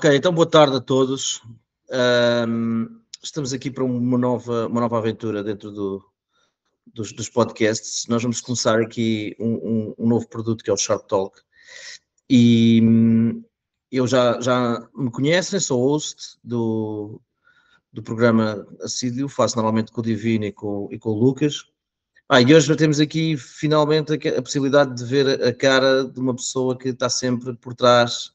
Ok, então boa tarde a todos. Estamos aqui para uma nova aventura dentro dos podcasts. Nós vamos começar aqui um novo produto que é o Sharp Talk. E eu já me conhecem, sou host do programa assíduo, faço normalmente com o Divino e com o Lucas. E hoje já temos aqui finalmente a possibilidade de ver a cara de uma pessoa que está sempre por trás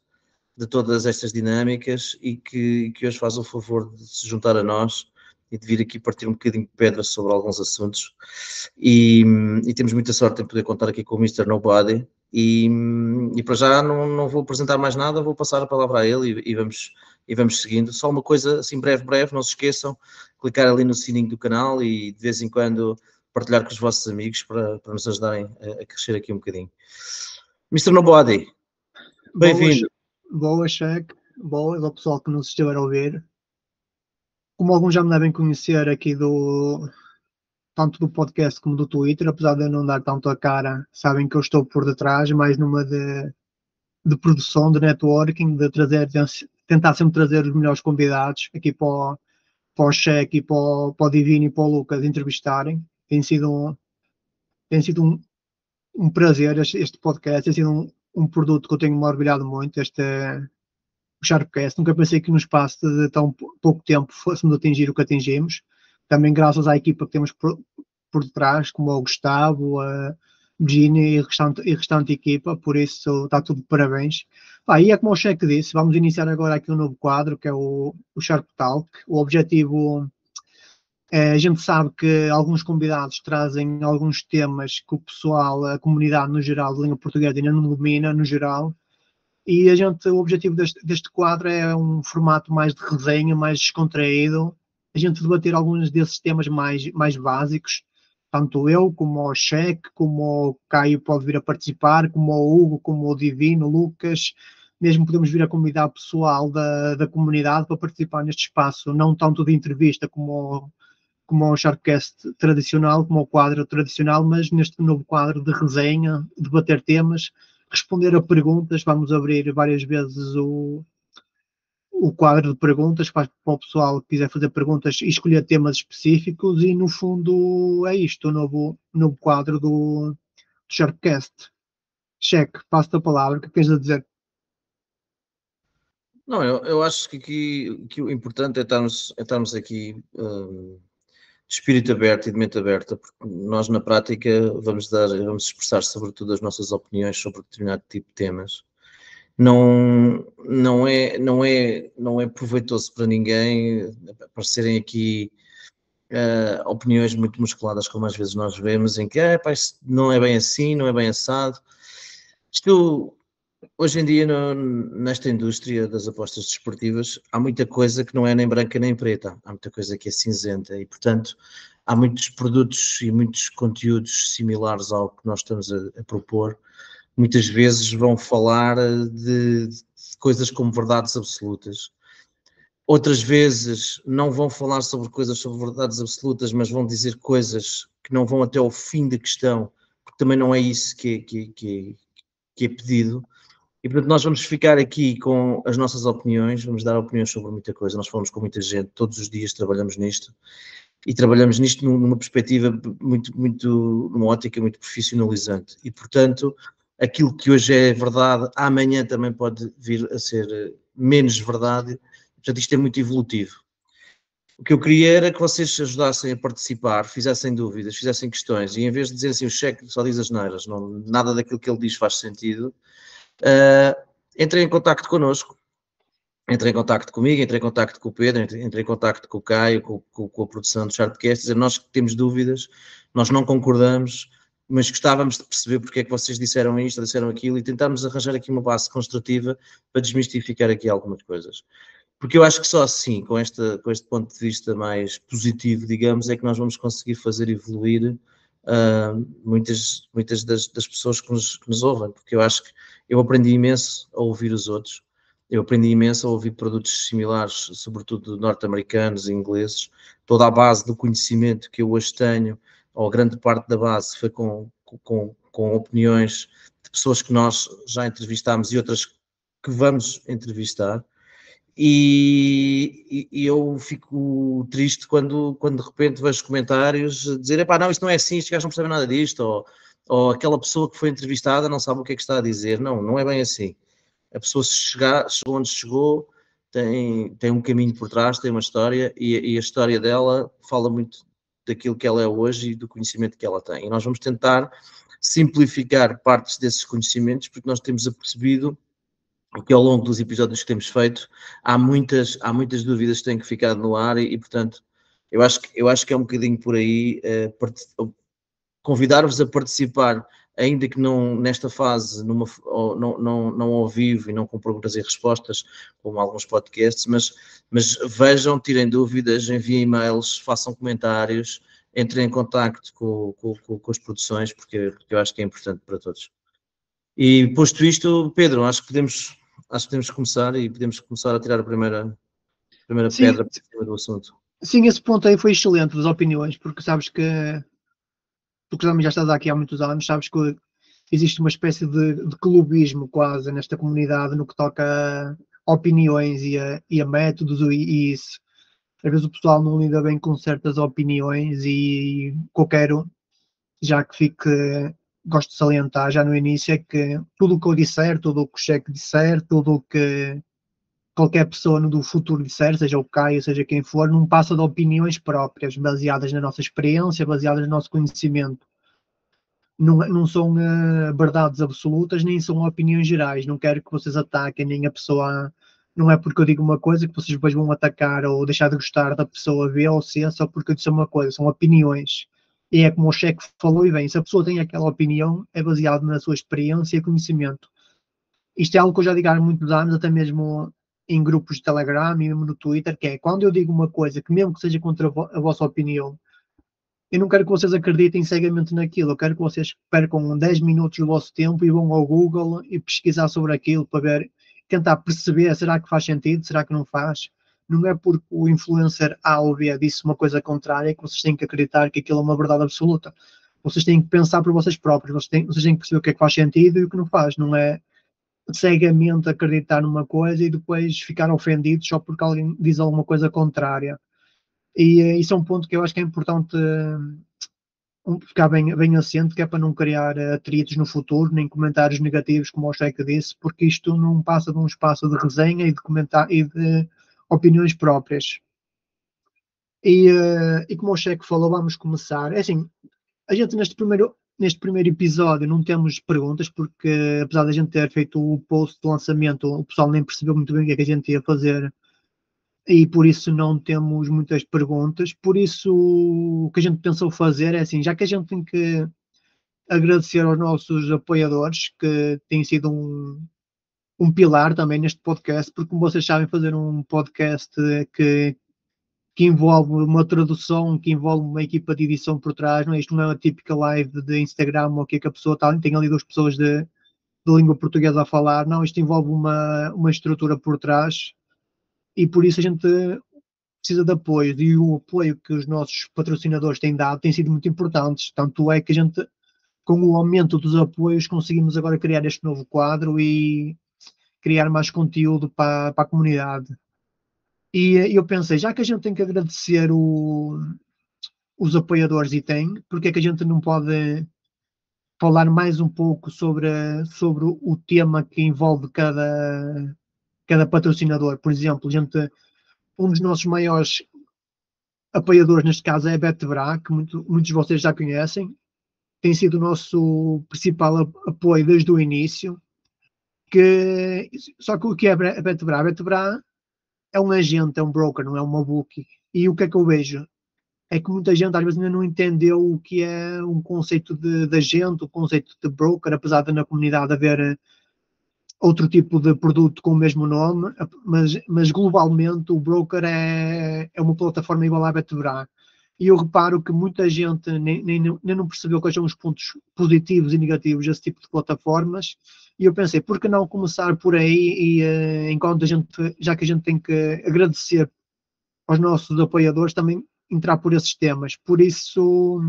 de todas estas dinâmicas e que hoje faz o favor de se juntar a nós e de vir aqui partir um bocadinho de pedra sobre alguns assuntos. E temos muita sorte em poder contar aqui com o Mr. Nobody. E para já não vou apresentar mais nada, vou passar a palavra a ele e vamos seguindo. Só uma coisa assim breve, não se esqueçam, clicar ali no sininho do canal e de vez em quando partilhar com os vossos amigos para nos ajudarem a crescer aqui um bocadinho. Mr. Nobody, bem-vindo. Boas, Cheque. Boas ao pessoal que nos estiver a ouvir. Como alguns já me devem conhecer aqui tanto do podcast como do Twitter, apesar de eu não dar tanto a cara, sabem que eu estou por detrás, mais numa de produção, de networking, de tentar sempre trazer os melhores convidados aqui para o Cheque e para o Divino e para o Lucas entrevistarem. Tem sido um prazer este podcast, tem sido um produto que eu tenho me orgulhado muito, o Sharpcast. Nunca pensei que no espaço de tão pouco tempo fôssemos atingir o que atingimos. Também graças à equipa que temos por detrás, como o Gustavo, a Virginia e restante equipa, por isso está tudo de parabéns. E é como o Cheque disse, vamos iniciar agora aqui um novo quadro, que é o Sharp Talk. O objetivo é, a gente sabe que alguns convidados trazem alguns temas que o pessoal, a comunidade no geral, de língua portuguesa ainda não domina, no geral. E o objetivo deste quadro é um formato mais de resenha, mais descontraído, a gente debater alguns desses temas mais básicos, tanto eu, como o Cheque, como o Caio pode vir a participar, como o Hugo, como o Divino, o Lucas, mesmo podemos vir a convidar pessoal da comunidade para participar neste espaço, não tanto de entrevista como o Sharpcast tradicional, como o quadro tradicional, mas neste novo quadro de resenha, debater temas, responder a perguntas. Vamos abrir várias vezes o quadro de perguntas para o pessoal que quiser fazer perguntas e escolher temas específicos, e no fundo é isto, o novo quadro do Sharpcast. Cheque, passo-te a palavra, o que queres dizer? Não, eu acho que o importante é estarmos aqui de espírito aberto e de mente aberta, porque nós na prática vamos expressar sobretudo as nossas opiniões sobre determinado tipo de temas. Não é proveitoso para ninguém aparecerem aqui opiniões muito musculadas, como às vezes nós vemos, em que isto não é bem assim, não é bem assado. Hoje em dia, nesta indústria das apostas desportivas, há muita coisa que não é nem branca nem preta, há muita coisa que é cinzenta e, portanto, há muitos produtos e muitos conteúdos similares ao que nós estamos a propor. Muitas vezes vão falar de coisas como verdades absolutas. Outras vezes não vão falar sobre verdades absolutas, mas vão dizer coisas que não vão até ao fim da questão, porque também não é isso que é pedido. E, portanto, nós vamos ficar aqui com as nossas opiniões, vamos dar opiniões sobre muita coisa. Nós falamos com muita gente, todos os dias trabalhamos nisto, e trabalhamos nisto numa perspectiva numa ótica muito profissionalizante. E, portanto, aquilo que hoje é verdade, amanhã também pode vir a ser menos verdade. Portanto, isto é muito evolutivo. O que eu queria era que vocês ajudassem a participar, fizessem dúvidas, fizessem questões, e em vez de dizer assim, o Cheque só diz asneiras, nada daquilo que ele diz faz sentido, entrem em contacto connosco, entrem em contacto comigo, entrem em contacto com o Pedro, entrem em contacto com o Caio, com a produção do Sharpcast, dizer, nós temos dúvidas, nós não concordamos, mas gostávamos de perceber porque é que vocês disseram isto, disseram aquilo, e tentarmos arranjar aqui uma base construtiva para desmistificar aqui algumas coisas. Porque eu acho que só assim, com este ponto de vista mais positivo, digamos, é que nós vamos conseguir fazer evoluir muitas das pessoas que nos ouvem, porque eu acho que eu aprendi imenso a ouvir os outros, eu aprendi imenso a ouvir produtos similares, sobretudo norte-americanos e ingleses. Toda a base do conhecimento que eu hoje tenho, ou grande parte da base, foi com opiniões de pessoas que nós já entrevistámos e outras que vamos entrevistar. E eu fico triste quando de repente vejo comentários dizer, epá, não, isto não é assim, estes gajos não percebem nada disto, ou aquela pessoa que foi entrevistada não sabe o que é que está a dizer. Não, não é bem assim. A pessoa chegou onde chegou, tem um caminho por trás, tem uma história, e a história dela fala muito daquilo que ela é hoje e do conhecimento que ela tem. E nós vamos tentar simplificar partes desses conhecimentos, porque nós temos apercebido que ao longo dos episódios que temos feito, há muitas dúvidas que têm que ficar no ar e portanto, eu acho que é um bocadinho por aí, convidar-vos a participar, ainda que não nesta fase, não ao vivo e não com perguntas e respostas, como alguns podcasts, mas vejam, tirem dúvidas, enviem e-mails, façam comentários, entrem em contacto com as produções, porque eu acho que é importante para todos. E posto isto, Pedro, acho que podemos começar e podemos começar a tirar a primeira pedra por cima do assunto. Sim, esse ponto aí foi excelente das opiniões, porque sabes que tu que também já estás aqui há muitos anos, sabes que existe uma espécie de clubismo quase nesta comunidade no que toca a opiniões e a métodos e isso. Às vezes o pessoal não lida bem com certas opiniões e o que eu quero, já que gosto de salientar já no início, é que tudo o que eu disser, tudo o que o Cheque disser, tudo o que qualquer pessoa do futuro disser, seja o Caio, seja quem for, não passa de opiniões próprias, baseadas na nossa experiência, baseadas no nosso conhecimento. Não são verdades absolutas, nem são opiniões gerais. Não quero que vocês ataquem nem a pessoa. Não é porque eu digo uma coisa que vocês depois vão atacar ou deixar de gostar da pessoa B ou C só porque eu disse uma coisa. São opiniões. E é como o Cheque falou e bem, se a pessoa tem aquela opinião, é baseado na sua experiência e conhecimento. Isto é algo que eu já digo há muitos anos, até mesmo em grupos de Telegram e mesmo no Twitter, que é quando eu digo uma coisa que mesmo que seja contra a vossa opinião, eu não quero que vocês acreditem cegamente naquilo, eu quero que vocês percam 10 minutos do vosso tempo e vão ao Google e pesquisar sobre aquilo para ver, tentar perceber, será que faz sentido, será que não faz? Não é porque o influencer A ou B disse uma coisa contrária que vocês têm que acreditar que aquilo é uma verdade absoluta. Vocês têm que pensar por vocês próprios, vocês têm que perceber o que é que faz sentido e o que não faz, não é cegamente acreditar numa coisa e depois ficar ofendido só porque alguém diz alguma coisa contrária. E isso é um ponto que eu acho que é importante ficar bem assente, que é para não criar atritos no futuro, nem comentários negativos, como o Cheque disse, porque isto não passa de um espaço de resenha e de comentar e de opiniões próprias. E como o Cheque falou, vamos começar. É assim, a gente neste primeiro episódio não temos perguntas, porque apesar de a gente ter feito o post de lançamento, o pessoal nem percebeu muito bem o que é que a gente ia fazer e por isso não temos muitas perguntas. Por isso, o que a gente pensou fazer é assim, já que a gente tem que agradecer aos nossos apoiadores, que têm sido um pilar também neste podcast, porque como vocês sabem, fazer um podcast que envolve uma tradução, que envolve uma equipa de edição por trás, não é? Isto não é uma típica live de Instagram ou que a pessoa está, tem ali duas pessoas de língua portuguesa a falar, não, isto envolve uma estrutura por trás e por isso a gente precisa de apoio e o apoio que os nossos patrocinadores têm dado tem sido muito importante, tanto é que a gente, com o aumento dos apoios, conseguimos agora criar este novo quadro e criar mais conteúdo para a comunidade. E eu pensei, já que a gente tem que agradecer os apoiadores e tem, porque é que a gente não pode falar mais um pouco sobre o tema que envolve cada patrocinador? Por exemplo, um dos nossos maiores apoiadores, neste caso, é a Betebra, que muitos de vocês já conhecem, tem sido o nosso principal apoio desde o início. Só que o que é a Betebra? A Betebra é um agente, é um broker, não é uma bookie. E o que é que eu vejo? É que muita gente às vezes ainda não entendeu o que é um conceito de agente, o conceito de broker, apesar de na comunidade haver outro tipo de produto com o mesmo nome, mas globalmente o broker é uma plataforma igual à Betebra. E eu reparo que muita gente nem não percebeu quais são os pontos positivos e negativos desse tipo de plataformas. E eu pensei, por que não começar por aí enquanto já que a gente tem que agradecer aos nossos apoiadores, também entrar por esses temas. Por isso,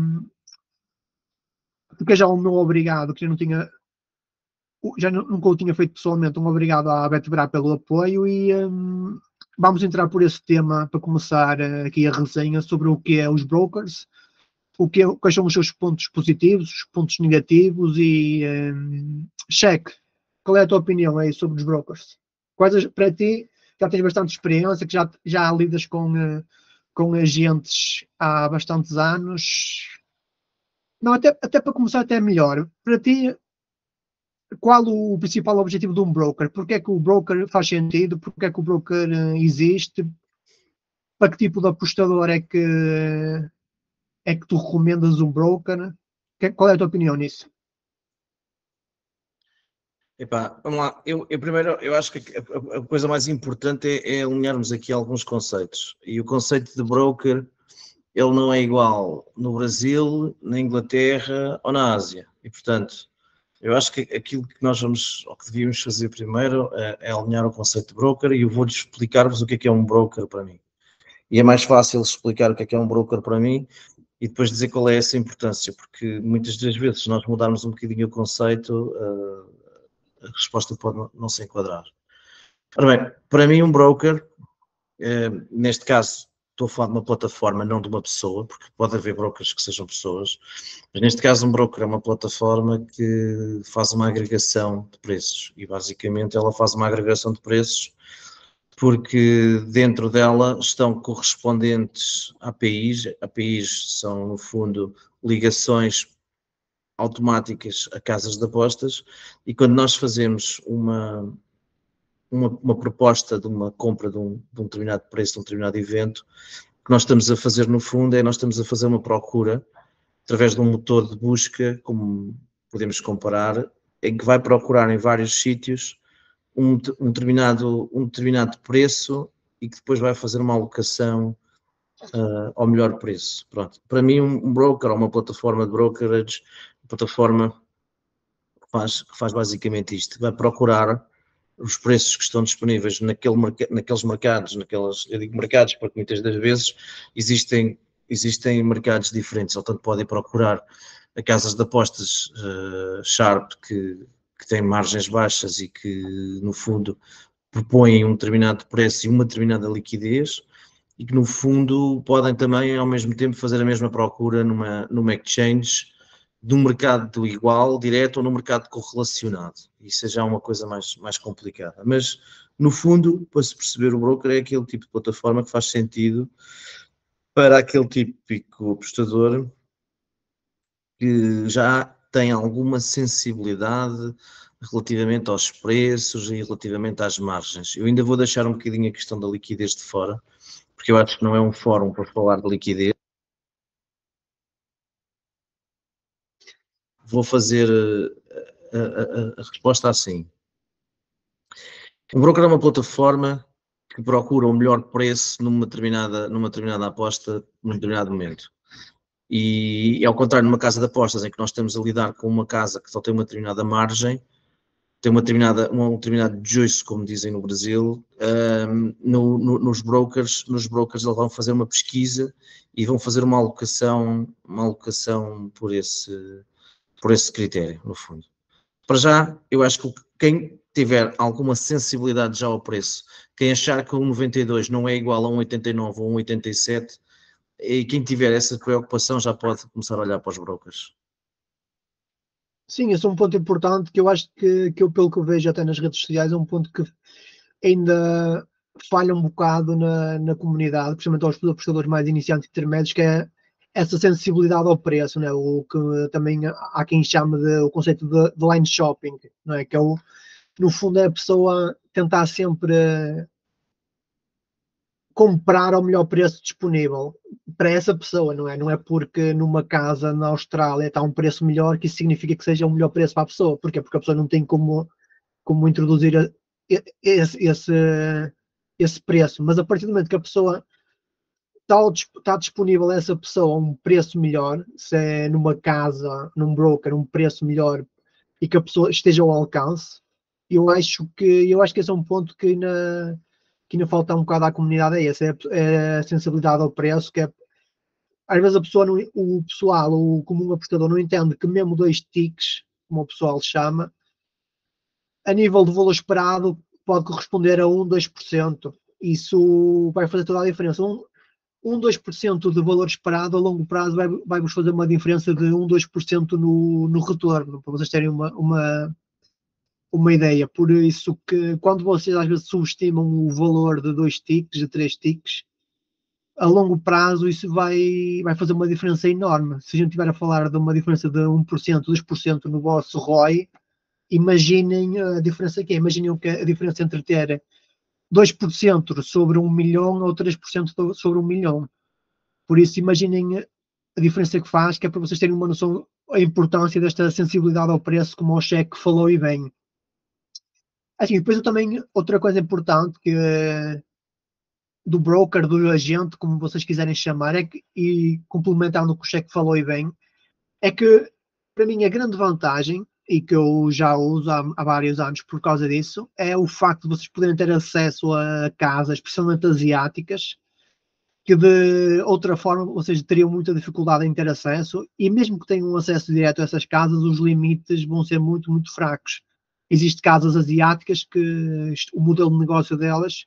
porque já o meu obrigado, que eu não tinha, nunca o tinha feito pessoalmente, um obrigado à Betebra pelo apoio vamos entrar por esse tema para começar aqui a resenha sobre o que é os brokers, quais são os seus pontos positivos, os pontos negativos e cheque. Qual é a tua opinião aí sobre os brokers? Para ti, já tens bastante experiência, que já lidas com agentes há bastantes anos. Não, até para começar até melhor. Para ti, qual o principal objetivo de um broker? Porque é que o broker faz sentido? Porque é que o broker existe? Para que tipo de apostador é que tu recomendas um broker? Qual é a tua opinião nisso? Epá, vamos lá. Eu primeiro, eu acho que a coisa mais importante é alinharmos aqui alguns conceitos. E o conceito de broker, ele não é igual no Brasil, na Inglaterra ou na Ásia. E, portanto, eu acho que aquilo que nós vamos, ou que devíamos fazer primeiro é alinhar o conceito de broker, e eu vou-lhes explicar-vos o que é um broker para mim. E é mais fácil explicar o que é um broker para mim e depois dizer qual é essa importância, porque muitas das vezes, se nós mudarmos um bocadinho o conceito, a resposta pode não se enquadrar. Ora bem, para mim um broker, neste caso estou a falar de uma plataforma, não de uma pessoa, porque pode haver brokers que sejam pessoas, mas neste caso um broker é uma plataforma que faz uma agregação de preços e basicamente ela faz uma agregação de preços porque dentro dela estão correspondentes APIs. APIs são no fundo ligações automáticas a casas de apostas, e quando nós fazemos uma proposta de uma compra de um determinado preço, de um determinado evento, o que nós estamos a fazer no fundo é nós estamos a fazer uma procura através de um motor de busca, como podemos comparar, em que vai procurar em vários sítios um determinado preço e que depois vai fazer uma alocação ao melhor preço. Pronto. Para mim um broker ou uma plataforma de brokerage, uma plataforma que faz basicamente isto, vai procurar os preços que estão disponíveis naqueles mercados, eu digo mercados porque muitas das vezes existem mercados diferentes, portanto podem procurar a casas de apostas Sharp que têm margens baixas e que no fundo propõem um determinado preço e uma determinada liquidez, e que no fundo podem também ao mesmo tempo fazer a mesma procura numa exchange de um mercado igual, direto, ou num mercado correlacionado. Isso é já uma coisa mais complicada. Mas, no fundo, para se perceber, o broker é aquele tipo de plataforma que faz sentido para aquele típico apostador que já tem alguma sensibilidade relativamente aos preços e relativamente às margens. Eu ainda vou deixar um bocadinho a questão da liquidez de fora, porque eu acho que não é um fórum para falar de liquidez. Vou fazer a resposta assim. Um broker é uma plataforma que procura o melhor preço numa determinada aposta, num determinado momento. E ao contrário, numa casa de apostas em que nós estamos a lidar com uma casa que só tem uma determinada margem, tem um determinado juice, como dizem no Brasil, nos brokers eles vão fazer uma pesquisa e vão fazer uma alocação por esse critério, no fundo. Para já, eu acho que quem tiver alguma sensibilidade já ao preço, quem achar que um 92 não é igual a um 89 ou um 87, e quem tiver essa preocupação já pode começar a olhar para os brokers. Sim, esse é um ponto importante que eu acho que eu, pelo que eu vejo até nas redes sociais, é um ponto que ainda falha um bocado na comunidade, principalmente aos apostadores mais iniciantes e intermédios, que é essa sensibilidade ao preço, né? O que também há quem chama de o conceito de line shopping, não é? Que é no fundo é a pessoa tentar sempre comprar ao melhor preço disponível para essa pessoa, não é? Não é porque numa casa na Austrália está um preço melhor que isso significa que seja o melhor preço para a pessoa. Porquê? Porque a pessoa não tem como introduzir esse preço. Mas a partir do momento que a pessoa está disponível a essa pessoa um preço melhor, se é numa casa, num broker, um preço melhor e que a pessoa esteja ao alcance, eu acho que esse é um ponto que ainda falta um bocado à comunidade, é a sensibilidade ao preço, que é, às vezes a pessoa, o pessoal, o comum apostador não entende que mesmo 2 ticks, como o pessoal chama, a nível do valor esperado pode corresponder a 1, 2%. isso vai fazer toda a diferença. 2% de valor esperado a longo prazo vai-vos fazer uma diferença de 2% no retorno, para vocês terem uma ideia. Por isso que quando vocês às vezes subestimam o valor de 2 ticks, de 3 ticks, a longo prazo isso vai fazer uma diferença enorme. Se a gente estiver a falar de uma diferença de 1%, 2% no vosso ROI, imaginem a diferença que é. Imaginem a diferença entre ter 2% sobre 1 milhão ou 3% sobre 1 milhão. Por isso, imaginem a diferença que faz, que é para vocês terem uma noção da importância desta sensibilidade ao preço, como o Cheque falou e bem. Assim, depois eu também, outra coisa importante que do broker, do agente, como vocês quiserem chamar, e complementando o que o Cheque falou e bem, é que para mim a grande vantagem, e que eu já uso há vários anos por causa disso, é o facto de vocês poderem ter acesso a casas, especialmente asiáticas, que de outra forma vocês teriam muita dificuldade em ter acesso, e mesmo que tenham acesso direto a essas casas, os limites vão ser muito, muito fracos. Existem casas asiáticas que o modelo de negócio delas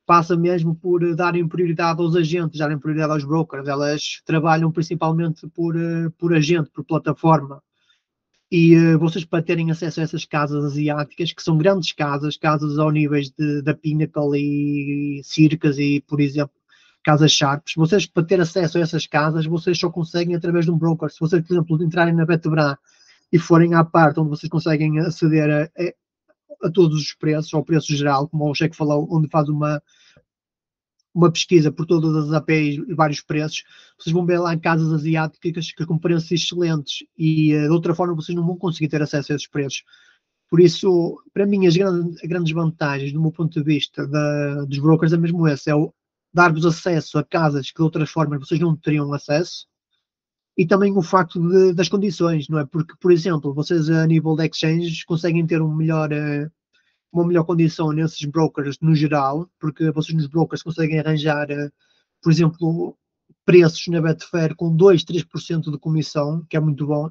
passa mesmo por darem prioridade aos agentes, darem prioridade aos brokers. Elas trabalham principalmente por agente, por plataforma. E vocês, para terem acesso a essas casas asiáticas, que são grandes casas ao níveis da Pinnacle e Circus e, por exemplo, casas Sharps, vocês, para ter acesso a essas casas, vocês só conseguem através de um broker. Se vocês, por exemplo, entrarem na Betebra e forem à parte onde vocês conseguem aceder a todos os preços, ao preço geral, como o Cheque falou, onde faz uma pesquisa por todas as APIs e vários preços, vocês vão ver lá em casas asiáticas que com preços excelentes e de outra forma vocês não vão conseguir ter acesso a esses preços. Por isso, para mim, as grandes vantagens, do meu ponto de vista, dos brokers é mesmo esse, é dar-vos acesso a casas que de outras formas vocês não teriam acesso, e também o facto das condições, não é? Porque, por exemplo, vocês a nível de exchanges conseguem ter uma melhor condição nesses brokers no geral, porque vocês nos brokers conseguem arranjar, por exemplo, preços na Betfair com 2, 3% de comissão, que é muito bom,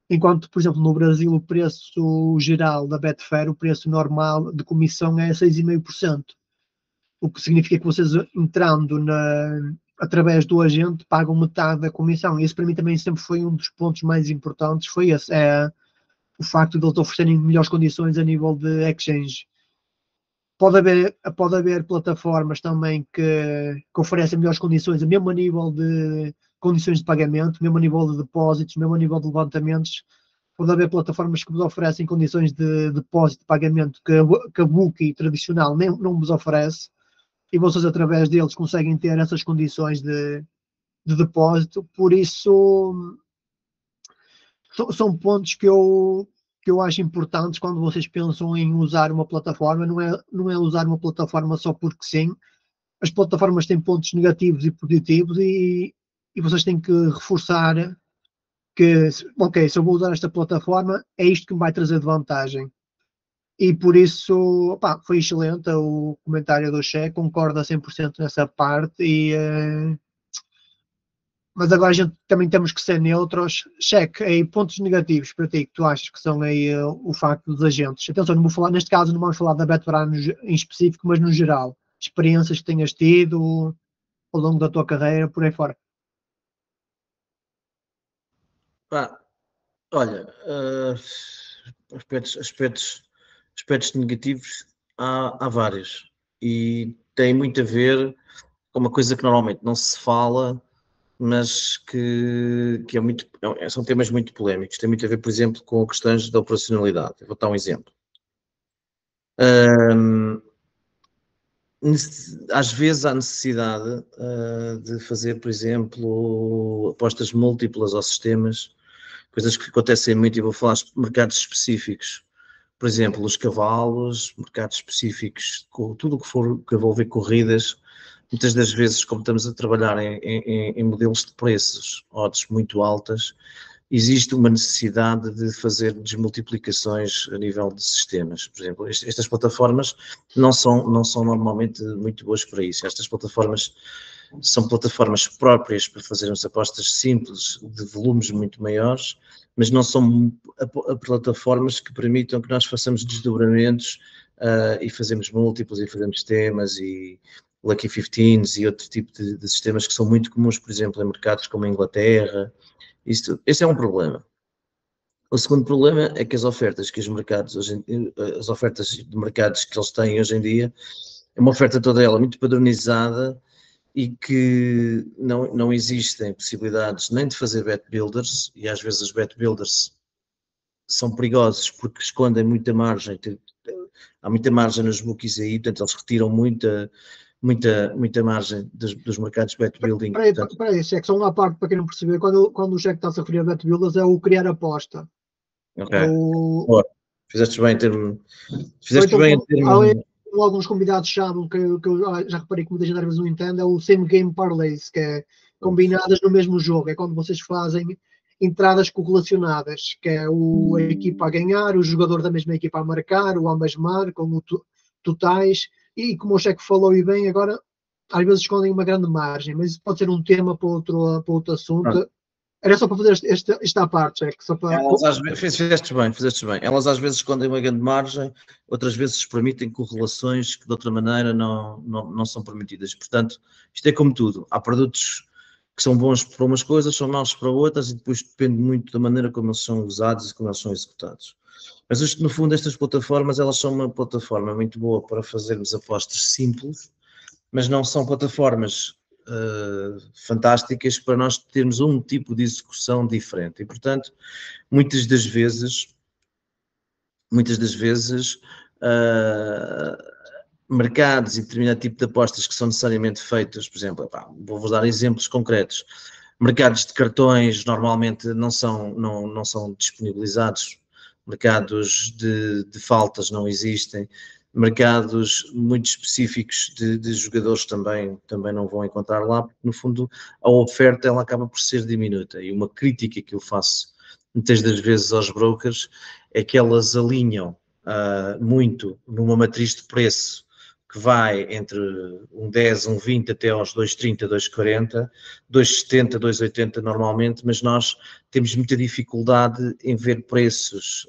enquanto, por exemplo, no Brasil o preço geral da Betfair, o preço normal de comissão é 6,5%, o que significa que vocês entrando através do agente pagam metade da comissão. E isso para mim também sempre foi um dos pontos mais importantes, foi esse, o facto de eles oferecerem melhores condições a nível de exchange. Pode haver plataformas também que oferecem melhores condições, mesmo a nível de condições de pagamento, mesmo a nível de depósitos, mesmo a nível de levantamentos. Pode haver plataformas que vos oferecem condições de depósito de pagamento que a Bookie tradicional não vos oferece, e vocês através deles conseguem ter essas condições de depósito. Por isso, são pontos que eu acho importantes quando vocês pensam em usar uma plataforma. Não é usar uma plataforma só porque sim. As plataformas têm pontos negativos e positivos, e vocês têm que reforçar que, ok, se eu vou usar esta plataforma, é isto que me vai trazer de vantagem. E por isso, foi excelente o comentário do Cheque, concordo a 100% nessa parte, mas agora a gente também temos que ser neutros. Cheque, aí pontos negativos para ti que tu achas que são aí o facto dos agentes. Atenção, não vou falar, neste caso não vamos falar da Betfair em específico, mas no geral, experiências que tenhas tido ao longo da tua carreira, por aí fora. Olha, aspectos negativos há vários, e tem muito a ver com uma coisa que normalmente não se fala, mas que são temas muito polémicos. Tem muito a ver, por exemplo, com questões da operacionalidade. Eu vou dar um exemplo. Às vezes há necessidade de fazer, por exemplo, apostas múltiplas aos sistemas, coisas que acontecem muito, e vou falar de mercados específicos. Por exemplo, os cavalos, mercados específicos, tudo o que for que envolver corridas. Muitas das vezes, como estamos a trabalhar em modelos de preços, odds muito altas, existe uma necessidade de fazer desmultiplicações a nível de sistemas. Por exemplo, estas plataformas não são normalmente muito boas para isso. Estas plataformas são plataformas próprias para fazermos apostas simples de volumes muito maiores, mas não são plataformas que permitam que nós façamos desdobramentos e fazemos múltiplos e fazemos temas e Lucky 15s e outro tipo de sistemas que são muito comuns, por exemplo, em mercados como a Inglaterra. Esse é um problema. O segundo problema é que as ofertas que os mercados, as ofertas de mercados que eles têm hoje em dia, é uma oferta toda ela muito padronizada e que não existem possibilidades nem de fazer bet builders, e às vezes os bet builders são perigosos porque escondem muita margem, há muita margem nos bookies aí, portanto eles retiram muita margem dos mercados bet building. Espera aí, Cheque, só uma parte para quem não perceber, quando o Cheque está a se referir a bet builders é o criar aposta. Ok, fizeste bem em termo... Alguns convidados-chave que eu já reparei que muita gente às vezes não entende, é o same game parlays, que é combinadas no mesmo jogo, é quando vocês fazem entradas correlacionadas, que é a equipa a ganhar, o jogador da mesma equipa a marcar, o ambas marcam, totais, e como o Cheque falou e bem, agora às vezes escondem uma grande margem, mas isso pode ser um tema para outro assunto. Era só para fazer esta parte, Cheque. Fizeste bem. Elas às vezes escondem uma grande margem, outras vezes permitem correlações que de outra maneira não são permitidas. Portanto, isto é como tudo. Há produtos que são bons para umas coisas, são maus para outras, e depois depende muito da maneira como eles são usados e como eles são executados. Mas isto, no fundo, estas plataformas, elas são uma plataforma muito boa para fazermos apostas simples, mas não são plataformas fantásticas para nós termos um tipo de execução diferente. E, portanto, muitas das vezes, mercados e determinado tipo de apostas que são necessariamente feitas, por exemplo, vou-vos dar exemplos concretos. Mercados de cartões normalmente não são disponibilizados, mercados de faltas não existem, mercados muito específicos de jogadores também não vão encontrar lá, porque no fundo a oferta ela acaba por ser diminuta. E uma crítica que eu faço muitas das vezes aos brokers é que elas alinham muito numa matriz de preço que vai entre um 10, um 20 até aos 2,30, 2,40, 2,70, 2,80 normalmente, mas nós temos muita dificuldade em ver preços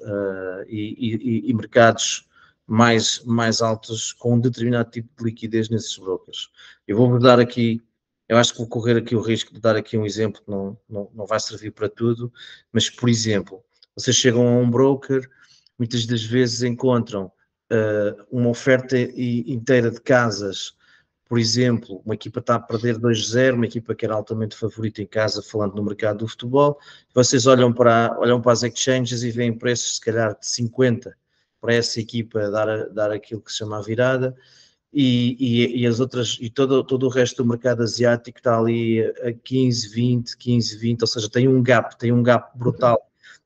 e mercados mais altos com um determinado tipo de liquidez nesses brokers. Eu vou-vos dar aqui, eu acho que vou correr aqui o risco de dar aqui um exemplo que não vai servir para tudo, mas, por exemplo, vocês chegam a um broker, muitas das vezes encontram uma oferta inteira de casas, por exemplo, uma equipa está a perder 2-0, uma equipa que era altamente favorita em casa, falando no mercado do futebol, vocês olham para as exchanges e veem preços, se calhar, de 50 para essa equipa dar aquilo que se chama a virada, e as outras, e todo o resto do mercado asiático está ali a 15, 20, ou seja, tem um gap brutal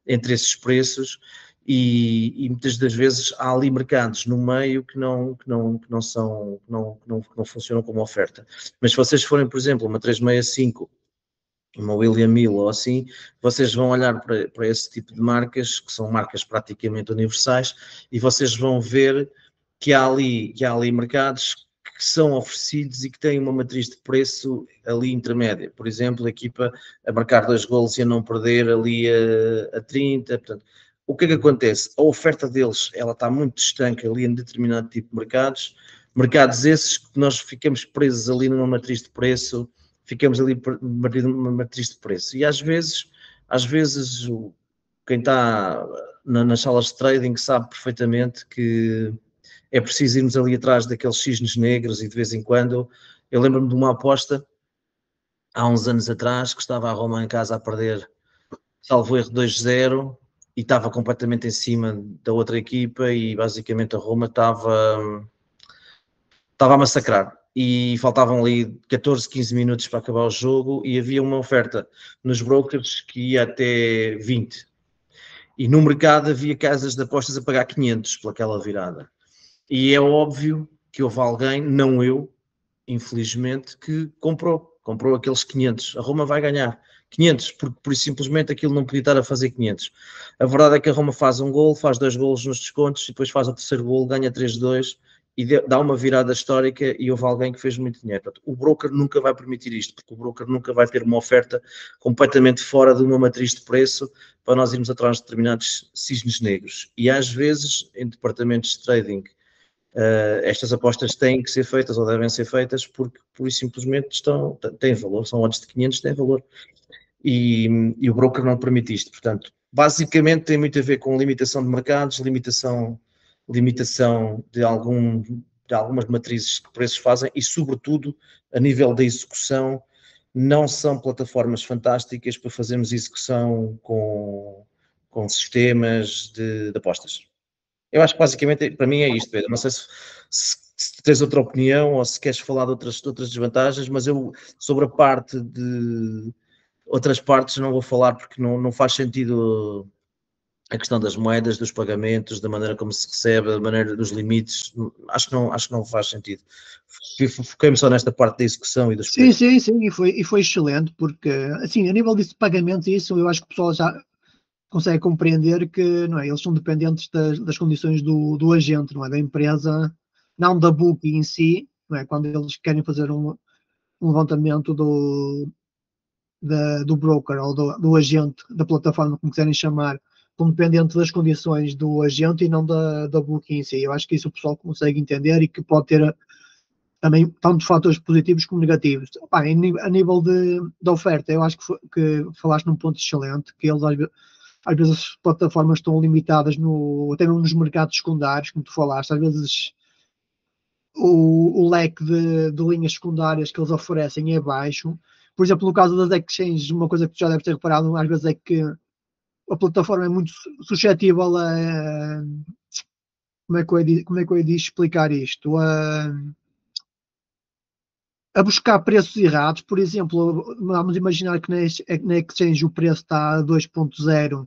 entre esses preços, e muitas das vezes há ali mercados no meio que não funcionam como oferta. Mas se vocês forem, por exemplo, uma 365, uma William Hill ou assim, vocês vão olhar para esse tipo de marcas, que são marcas praticamente universais, e vocês vão ver que há ali mercados que são oferecidos e que têm uma matriz de preço ali intermédia. Por exemplo, a equipa a marcar 2 golos e a não perder ali a 30, portanto, o que é que acontece? A oferta deles, ela está muito estanca ali em determinado tipo de mercados esses que nós ficamos presos ali numa matriz de preço, ficamos ali numa matriz de preço. E às vezes quem está nas salas de trading sabe perfeitamente que é preciso irmos ali atrás daqueles cisnes negros, e de vez em quando, eu lembro-me de uma aposta, há uns anos atrás, que estava a Roma em casa a perder, salvo erro, 2-0, e estava completamente em cima da outra equipa, e basicamente a Roma estava a massacrar. E faltavam ali 14, 15 minutos para acabar o jogo, e havia uma oferta nos brokers que ia até 20. E no mercado havia casas de apostas a pagar 500 pelaquela virada. E é óbvio que houve alguém, não eu, infelizmente, que comprou aqueles 500. A Roma vai ganhar 500, porque por isso simplesmente aquilo não podia estar a fazer 500. A verdade é que a Roma faz um golo, faz 2 golos nos descontos, e depois faz o terceiro golo, ganha 3-2, e dá uma virada histórica, e houve alguém que fez muito dinheiro. Portanto, o broker nunca vai permitir isto, porque o broker nunca vai ter uma oferta completamente fora de uma matriz de preço para nós irmos atrás de determinados cisnes negros. E às vezes, em departamentos de trading estas apostas têm que ser feitas ou devem ser feitas porque, por isso simplesmente, têm valor, são odds de 500, têm valor. E o broker não permite isto. Portanto, basicamente tem muito a ver com limitação de mercados, limitação de algumas matrizes que preços fazem e, sobretudo, a nível da execução, não são plataformas fantásticas para fazermos execução com sistemas de apostas. Eu acho que basicamente para mim é isto, Pedro. Não sei se tens outra opinião ou se queres falar de outras desvantagens, mas eu sobre a parte de outras partes não vou falar porque não faz sentido a questão das moedas, dos pagamentos, da maneira como se recebe, da maneira dos limites. Acho que não faz sentido. Foquei-me só nesta parte da execução e dos preços. Sim, e foi excelente, porque assim, a nível disso de pagamentos, isso eu acho que o pessoal já consegue compreender que não é, eles são dependentes das condições do agente, não é, da empresa, não da book em si, não é, quando eles querem fazer um levantamento do broker ou do agente, da plataforma, como quiserem chamar, estão dependentes das condições do agente e não da book em si. Eu acho que isso o pessoal consegue entender e que pode ter também tanto fatores positivos como negativos. Opa, a nível de oferta, eu acho que falaste num ponto excelente, que eles às vezes as plataformas estão limitadas até mesmo nos mercados secundários, como tu falaste, às vezes o leque de linhas secundárias que eles oferecem é baixo. Por exemplo, no caso das exchanges, uma coisa que tu já deves ter reparado às vezes é que a plataforma é muito suscetível a como é que eu ia explicar isto? A buscar preços errados. Por exemplo, vamos imaginar que na exchange o preço está a 2.0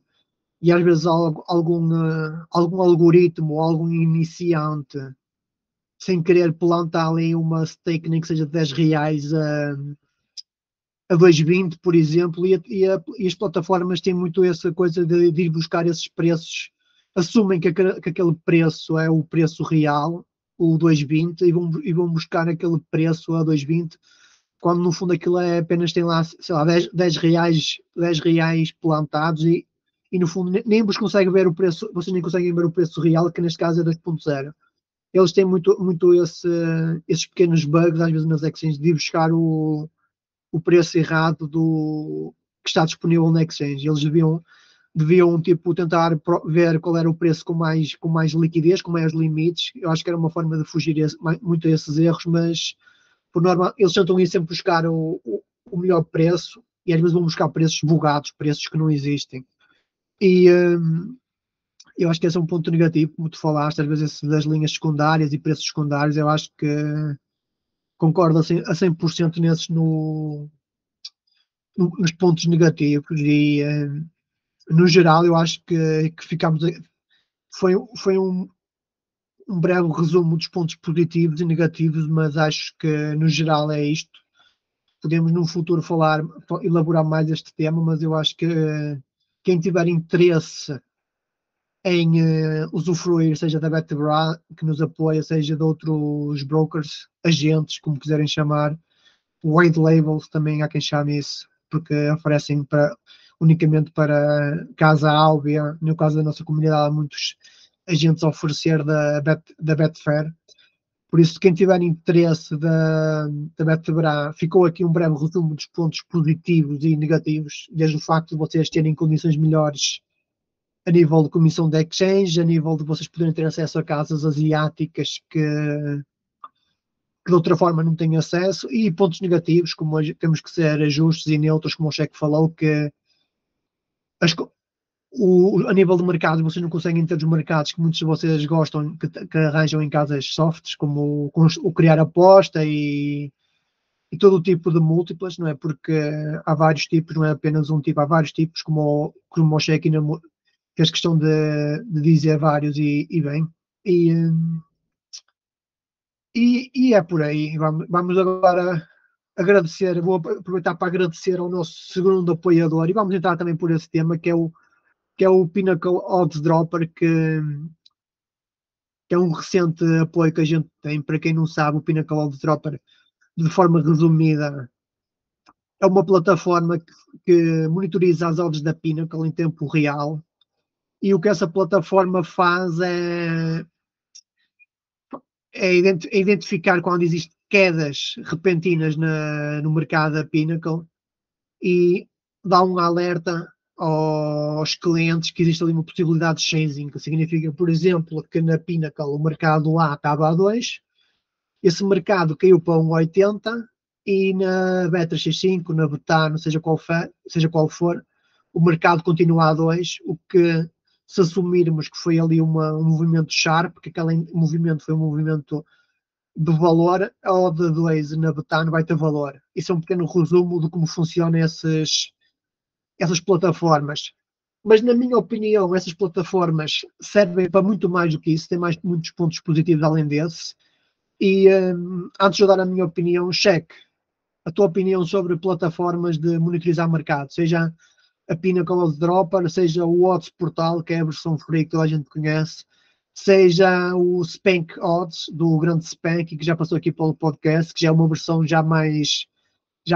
e às vezes algum algoritmo ou algum iniciante sem querer plantar ali uma stake nem que seja de 10 reais a 2,20, por exemplo, e as plataformas têm muito essa coisa de ir buscar esses preços, assumem que aquele preço é o preço real, o 2,20, e vão buscar aquele preço a 2,20, quando no fundo aquilo é apenas tem lá, sei lá, 10 reais plantados e no fundo nem vos conseguem ver o preço, vocês nem conseguem ver o preço real, que neste caso é 2.0. Eles têm muito esses pequenos bugs, às vezes nas exchanges, de ir buscar o preço errado que está disponível na exchange. Eles deviam tipo, tentar ver qual era o preço com mais liquidez, com mais limites. Eu acho que era uma forma de fugir muito a esses erros, mas por norma eles tentam ir sempre buscar o melhor preço e às vezes vão buscar preços bugados, preços que não existem. E eu acho que esse é um ponto negativo, como tu falaste, às vezes das linhas secundárias e preços secundários, eu acho que concordo a 100% nesses nos pontos negativos e no geral eu acho que ficámos foi um breve resumo dos pontos positivos e negativos, mas acho que no geral é isto. Podemos no futuro elaborar mais este tema, mas eu acho que quem tiver interesse em usufruir, seja da Betbra, que nos apoia, seja de outros brokers, agentes, como quiserem chamar, white labels também há quem chame isso, porque oferecem unicamente para Casa Áubia. No caso da nossa comunidade, há muitos agentes a oferecer da Betfair. Por isso, quem tiver interesse da Betbra, ficou aqui um breve resumo dos pontos positivos e negativos, desde o facto de vocês terem condições melhores a nível de comissão de exchange, a nível de vocês poderem ter acesso a casas asiáticas que de outra forma não têm acesso, e pontos negativos, como temos que ser justos e neutros, como o Cheque falou, que a nível de mercado vocês não conseguem ter os mercados que muitos de vocês gostam, que arranjam em casas softs, como o criar aposta e todo o tipo de múltiplas, não é? Porque há vários tipos, não é apenas um tipo, há vários tipos, como o Cheque fez questão de dizer vários e bem. E é por aí. Vamos agora agradecer. Vou aproveitar para agradecer ao nosso segundo apoiador e vamos entrar também por esse tema que é o Pinnacle Odds Dropper, que é um recente apoio que a gente tem. Para quem não sabe, o Pinnacle Odds Dropper, de forma resumida, é uma plataforma que monitoriza as odds da Pinnacle em tempo real. E o que essa plataforma faz é é identificar quando existem quedas repentinas no mercado da Pinnacle e dar um alerta aos clientes que existe ali uma possibilidade de chasing, que significa, por exemplo, que na Pinnacle o mercado A estava a 2, esse mercado caiu para 1,80 e na Bet365, na Betano, seja qual for, o mercado continua a 2, o que, se assumirmos que foi ali um movimento sharp, que aquele movimento foi um movimento de valor, a odd 2 na Betano vai ter valor. Isso é um pequeno resumo de como funcionam essas plataformas. Mas, na minha opinião, essas plataformas servem para muito mais do que isso, têm muitos pontos positivos além desse. E antes de eu dar a minha opinião, cheque a tua opinião sobre plataformas de monitorizar mercado, seja a Pinnacle Dropper, seja o Odds Portal, que é a versão free que toda a gente conhece, seja o Spank Odds, do grande Spank, que já passou aqui pelo podcast, que já é uma versão já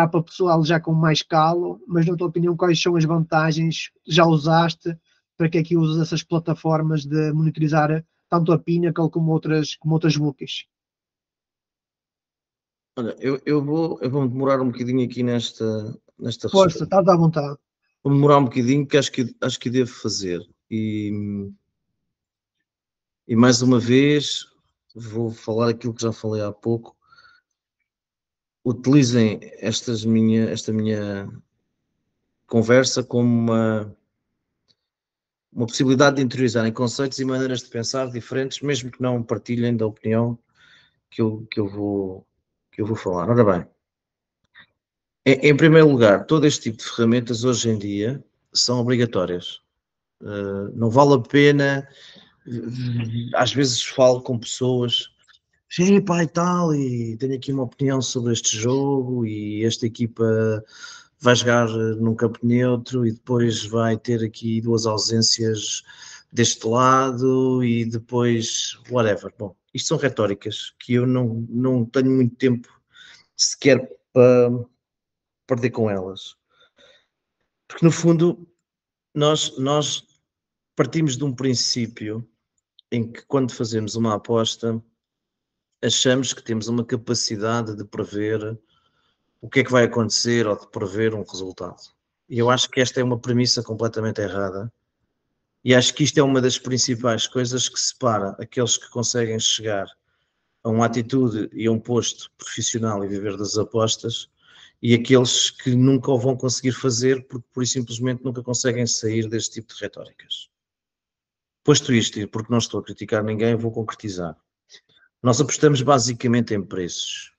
para pessoal já com mais calo, mas na tua opinião quais são as vantagens? Já usaste? Para que é que usas essas plataformas de monitorizar tanto a Pinnacle como outras bookies? Olha, eu vou demorar um bocadinho aqui nesta Força, estás à vontade. Vou demorar um bocadinho, que acho que devo fazer. E mais uma vez vou falar aquilo que já falei há pouco. Utilizem esta minha conversa como uma possibilidade de interiorizarem conceitos e maneiras de pensar diferentes, mesmo que não partilhem da opinião que eu vou falar. Ora bem, em primeiro lugar, todo este tipo de ferramentas hoje em dia são obrigatórias. Não vale a pena, às vezes falo com pessoas, sim, pá, e tal, e tenho aqui uma opinião sobre este jogo, e esta equipa vai jogar num campo neutro, e depois vai ter aqui 2 ausências deste lado, e depois, whatever. Bom, isto são retóricas que eu não tenho muito tempo sequer para perder com elas. Porque, no fundo, nós partimos de um princípio em que, quando fazemos uma aposta, achamos que temos uma capacidade de prever o que é que vai acontecer ou de prever um resultado. E eu acho que esta é uma premissa completamente errada. E acho que isto é uma das principais coisas que separa aqueles que conseguem chegar a uma atitude e a um posto profissional e viver das apostas e aqueles que nunca o vão conseguir fazer porque, por simplesmente, nunca conseguem sair deste tipo de retóricas. Posto isto, e porque não estou a criticar ninguém, vou concretizar. Nós apostamos basicamente em preços.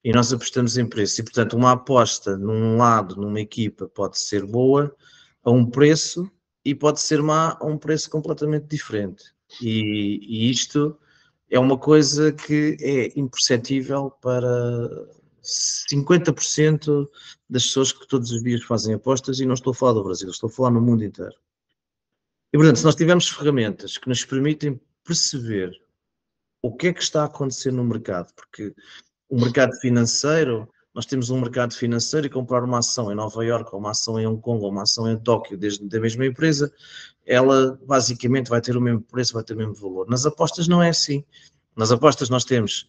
E nós apostamos em preços. E, portanto, uma aposta num lado, numa equipa, pode ser boa a um preço e pode ser má a um preço completamente diferente. E isto é uma coisa que é imperceptível para 50% das pessoas que todos os dias fazem apostas, e não estou a falar do Brasil, estou a falar no mundo inteiro. E, portanto, se nós tivermos ferramentas que nos permitem perceber o que é que está a acontecer no mercado, porque o mercado financeiro, nós temos um mercado financeiro e comprar uma ação em Nova Iorque, ou uma ação em Hong Kong, ou uma ação em Tóquio, da mesma empresa, ela basicamente vai ter o mesmo preço, vai ter o mesmo valor. Nas apostas não é assim. Nas apostas nós temos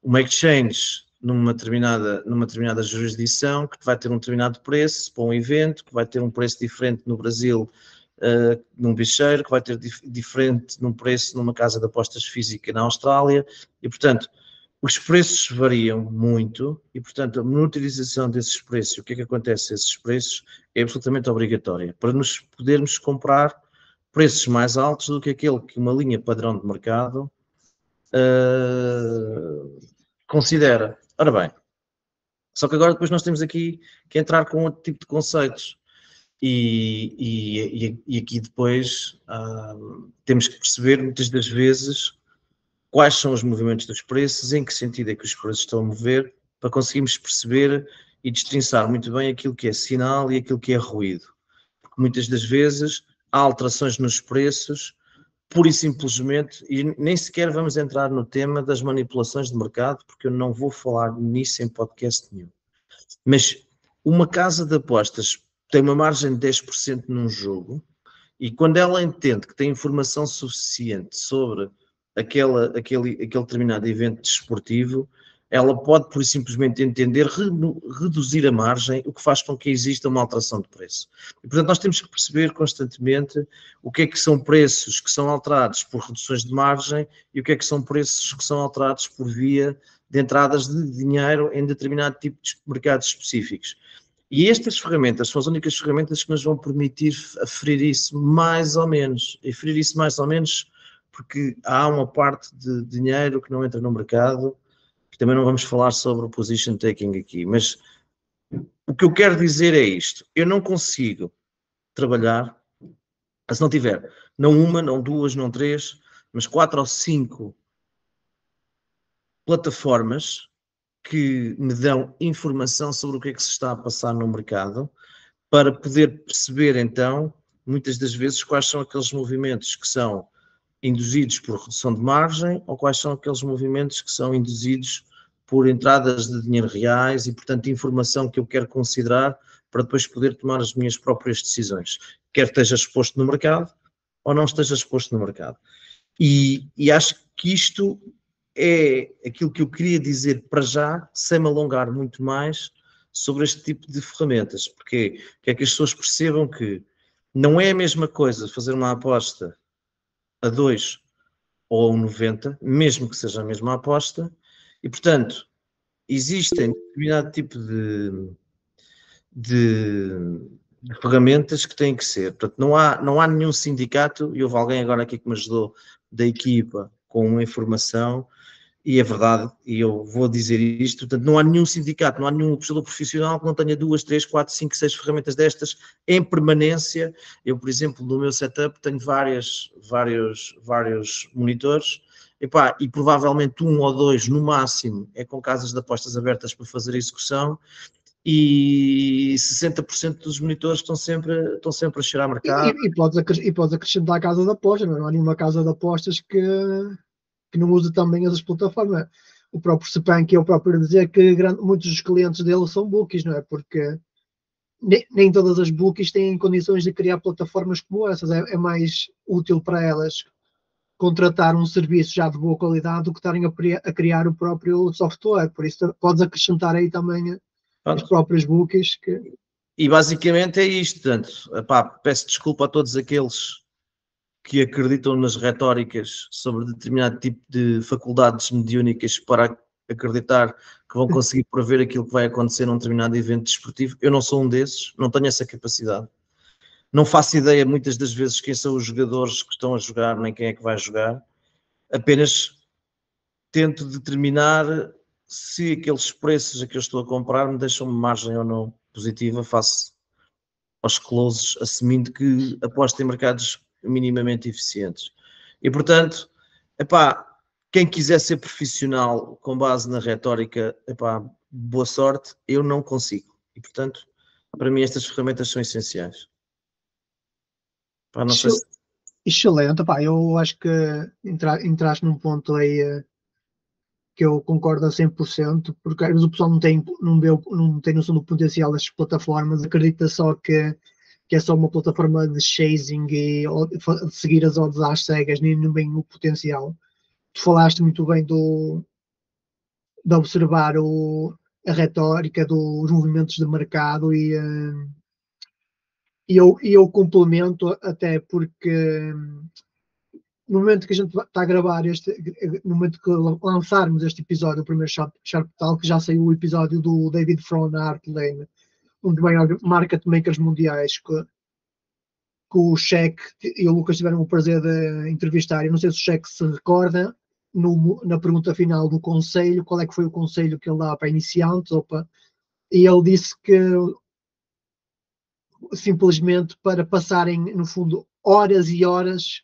uma exchange numa determinada jurisdição que vai ter um determinado preço para um evento, que vai ter um preço diferente no Brasil, num bicheiro, que vai ter diferente num preço numa casa de apostas física na Austrália, e, portanto, os preços variam muito e, portanto, a monitorização desses preços, o que é que acontece a esses preços, é absolutamente obrigatória para nos podermos comprar preços mais altos do que aquele que uma linha padrão de mercado considera. Ora bem, só que agora depois nós temos aqui que entrar com outro tipo de conceitos. E aqui depois temos que perceber muitas das vezes quais são os movimentos dos preços, em que sentido é que os preços estão a mover, para conseguirmos perceber e destrinçar muito bem aquilo que é sinal e aquilo que é ruído. Porque muitas das vezes há alterações nos preços, pura e simplesmente, e nem sequer vamos entrar no tema das manipulações de mercado, porque eu não vou falar nisso em podcast nenhum. Mas uma casa de apostas tem uma margem de 10% num jogo, e quando ela entende que tem informação suficiente sobre aquele determinado evento desportivo, ela pode, por simplesmente entender, reduzir a margem, o que faz com que exista uma alteração de preço. E, portanto, nós temos que perceber constantemente o que é que são preços que são alterados por reduções de margem e o que é que são preços que são alterados por via de entradas de dinheiro em determinado tipo de mercados específicos. E estas ferramentas são as únicas ferramentas que nos vão permitir aferir isso mais ou menos. E aferir isso mais ou menos porque há uma parte de dinheiro que não entra no mercado. Também não vamos falar sobre o position taking aqui, mas o que eu quero dizer é isto: eu não consigo trabalhar se não tiver não uma, não duas, não três, mas 4 ou 5 plataformas que me dão informação sobre o que é que se está a passar no mercado, para poder perceber então, muitas das vezes, quais são aqueles movimentos que são induzidos por redução de margem ou quais são aqueles movimentos que são induzidos por entradas de dinheiro reais e, portanto, informação que eu quero considerar para depois poder tomar as minhas próprias decisões, quer esteja exposto no mercado ou não esteja exposto no mercado. E acho que isto é aquilo que eu queria dizer para já, sem me alongar muito mais sobre este tipo de ferramentas, porque é que as pessoas percebam que não é a mesma coisa fazer uma aposta a 2 ou a 1,90, mesmo que seja a mesma aposta, e, portanto, existem determinado tipo de ferramentas que têm que ser. Portanto, não há nenhum sindicato, e houve alguém agora aqui que me ajudou da equipa com uma informação, e é verdade, e eu vou dizer isto, portanto, não há nenhum sindicato, não há nenhum apostador profissional que não tenha 2, 3, 4, 5, 6 ferramentas destas em permanência. Eu, por exemplo, no meu setup tenho vários monitores, e provavelmente 1 ou 2 no máximo é com casas de apostas abertas para fazer a execução, e 60% dos monitores estão sempre a cheirar mercado. E podes acrescentar a casa de apostas, não há nenhuma casa de apostas que não usa também essas plataformas. O próprio Spank é o próprio dizer que muitos dos clientes dele são bookies, não é? Porque nem todas as bookies têm condições de criar plataformas como essas. É mais útil para elas contratar um serviço já de boa qualidade do que estarem a criar o próprio software. Por isso, podes acrescentar aí também as próprias bookies. E basicamente é isto. Portanto, peço desculpa a todos aqueles que acreditam nas retóricas sobre determinado tipo de faculdades mediúnicas para acreditar que vão conseguir prever aquilo que vai acontecer num determinado evento desportivo. Eu não sou um desses, não tenho essa capacidade. Não faço ideia muitas das vezes quem são os jogadores que estão a jogar, nem quem é que vai jogar. Apenas tento determinar se aqueles preços a que eu estou a comprar me deixam margem ou não positiva face aos closes, assumindo que aposto em mercados minimamente eficientes. E, portanto, quem quiser ser profissional com base na retórica, boa sorte, eu não consigo. E, portanto, para mim estas ferramentas são essenciais. Não sei se... Excelente, eu acho que entraste num ponto aí que eu concordo a 100%, porque às vezes o pessoal não tem noção do potencial destas plataformas, acredita só que é só uma plataforma de chasing e de seguir as odds às cegas, nem bem o potencial. Tu falaste muito bem de observar a retórica dos movimentos de mercado e eu complemento até porque no momento que a gente está a gravar no momento que lançarmos este episódio, o primeiro Sharp Talk, já saiu o episódio do David Fromm na Art Lane, um dos maiores market makers mundiais, que o Sheck e o Lucas tiveram o prazer de entrevistar. Eu não sei se o Sheck se recorda, na pergunta final do conselho, qual é que foi o conselho que ele dá para iniciantes, e ele disse que simplesmente para passarem, no fundo, horas e horas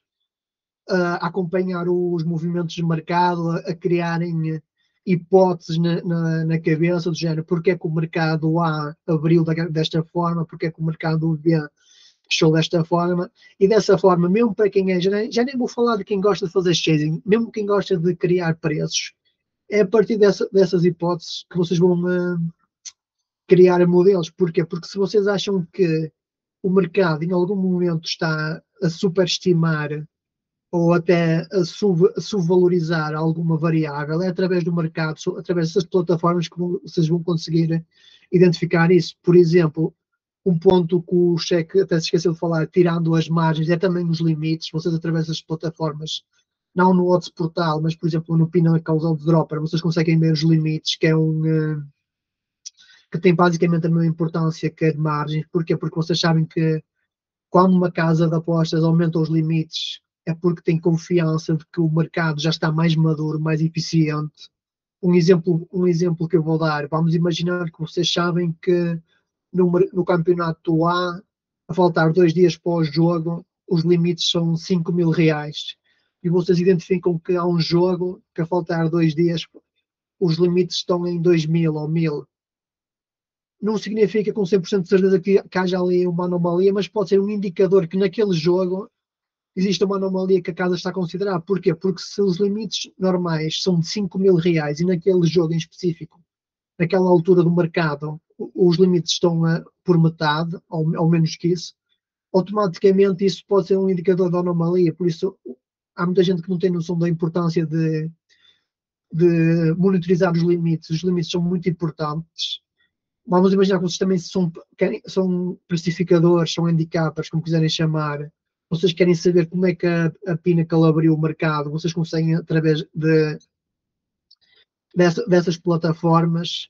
a acompanhar os movimentos de mercado, a criarem hipóteses na cabeça do género, porque é que o mercado A abriu desta forma, porque é que o mercado B fechou desta forma, e dessa forma, mesmo para quem já nem vou falar de quem gosta de fazer chasing, mesmo quem gosta de criar preços, é a partir dessas hipóteses que vocês vão criar modelos. Porquê? Porque se vocês acham que o mercado em algum momento está a superestimar ou até a subvalorizar alguma variável, é através do mercado, através dessas plataformas que vocês vão conseguir identificar isso. Por exemplo, um ponto que o Cheque até se esqueceu de falar, tirando as margens, é também os limites. Vocês, através das plataformas, não no Odds Portal, mas, por exemplo, no Pinnacle Odds Dropper, vocês conseguem ver os limites, que é que tem basicamente a mesma importância que a de margens. Porquê? Porque vocês sabem que quando uma casa de apostas aumenta os limites, é porque tem confiança de que o mercado já está mais maduro, mais eficiente. Um exemplo que eu vou dar, vamos imaginar que vocês sabem que no campeonato a faltar 2 dias pós-jogo, os limites são 5.000 reais. E vocês identificam que há um jogo que a faltar 2 dias, os limites estão em 2.000 ou 1.000. Não significa com 100% de certeza que haja ali uma anomalia, mas pode ser um indicador que naquele jogo existe uma anomalia que a casa está a considerar. Porquê? Porque se os limites normais são de 5.000 reais e naquele jogo em específico, naquela altura do mercado, os limites estão por metade, ou menos que isso, automaticamente isso pode ser um indicador de anomalia. Por isso, há muita gente que não tem noção da importância de monitorizar os limites. Os limites são muito importantes. Vamos imaginar que vocês também são precificadores, são indicadores, como quiserem chamar. Vocês querem saber como é que a Pinnacle abriu o mercado, vocês conseguem, através dessas plataformas.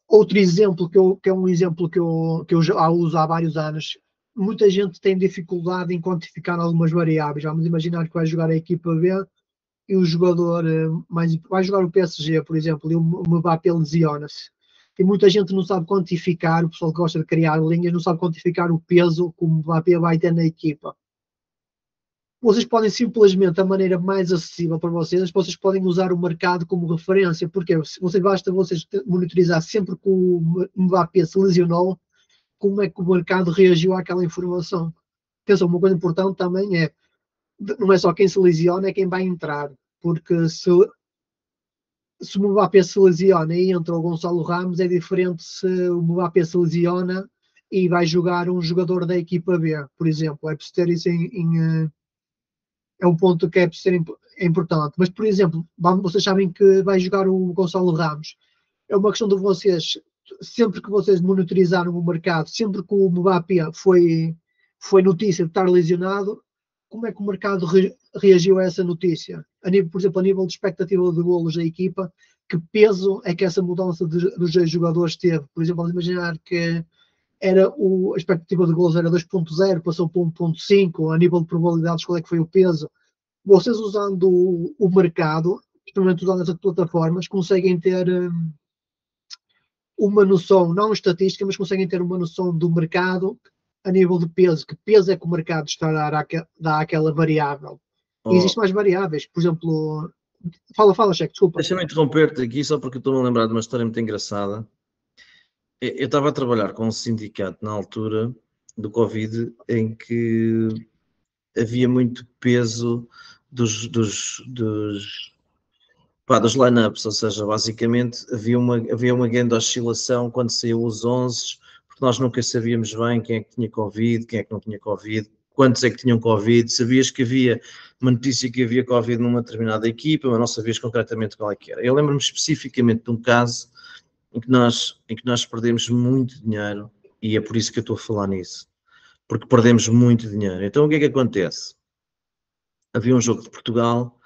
Outro exemplo, que é um exemplo que eu já uso há vários anos, muita gente tem dificuldade em quantificar algumas variáveis. Vamos imaginar que vai jogar a equipa B e o jogador vai jogar o PSG, por exemplo, e o Mbappé lesiona-se. E muita gente não sabe quantificar, o pessoal que gosta de criar linhas, não sabe quantificar o peso que o Mbappé vai ter na equipa. Vocês podem simplesmente, a maneira mais acessível para vocês podem usar o mercado como referência, porque basta vocês monitorizar sempre que o Mbappé se lesionou, como é que o mercado reagiu àquela informação. Atenção, uma coisa importante também não é só quem se lesiona, é quem vai entrar, porque se o Mbappé se lesiona e entra o Gonçalo Ramos, é diferente se o Mbappé se lesiona e vai jogar um jogador da equipa B, por exemplo. É preciso ter isso é um ponto que é importante. Mas, por exemplo, vocês sabem que vai jogar o Gonçalo Ramos. É uma questão de vocês, sempre que vocês monitorizaram o mercado, sempre que o Mbappé foi notícia de estar lesionado, como é que o mercado reagiu a essa notícia? Por exemplo, a nível de expectativa de golos da equipa, que peso é que essa mudança dos jogadores teve? Por exemplo, vamos imaginar que a expectativa de golos era 2.0, passou para 1.5, a nível de probabilidades, qual é que foi o peso? Vocês usando o mercado, especialmente usando essas plataformas, conseguem ter uma noção, não estatística, mas conseguem ter uma noção do mercado a nível de peso. Que peso é que o mercado está a dar àquela variável? E existem mais variáveis, por exemplo... Fala, Cheque, desculpa. Deixa-me interromper-te aqui, só porque estou-me a lembrar de uma história muito engraçada. Eu estava a trabalhar com um sindicato na altura do Covid, em que havia muito peso dos line-ups, ou seja, basicamente havia uma grande oscilação quando saiu os 11, porque nós nunca sabíamos bem quem é que tinha Covid, quem é que não tinha Covid, quantos é que tinham Covid. Sabias que havia uma notícia que havia Covid numa determinada equipa, mas não sabias concretamente qual é que era. Eu lembro-me especificamente de um caso em que nós perdemos muito dinheiro, e é por isso que eu estou a falar nisso, porque perdemos muito dinheiro. Então o que é que acontece? Havia um jogo de Portugal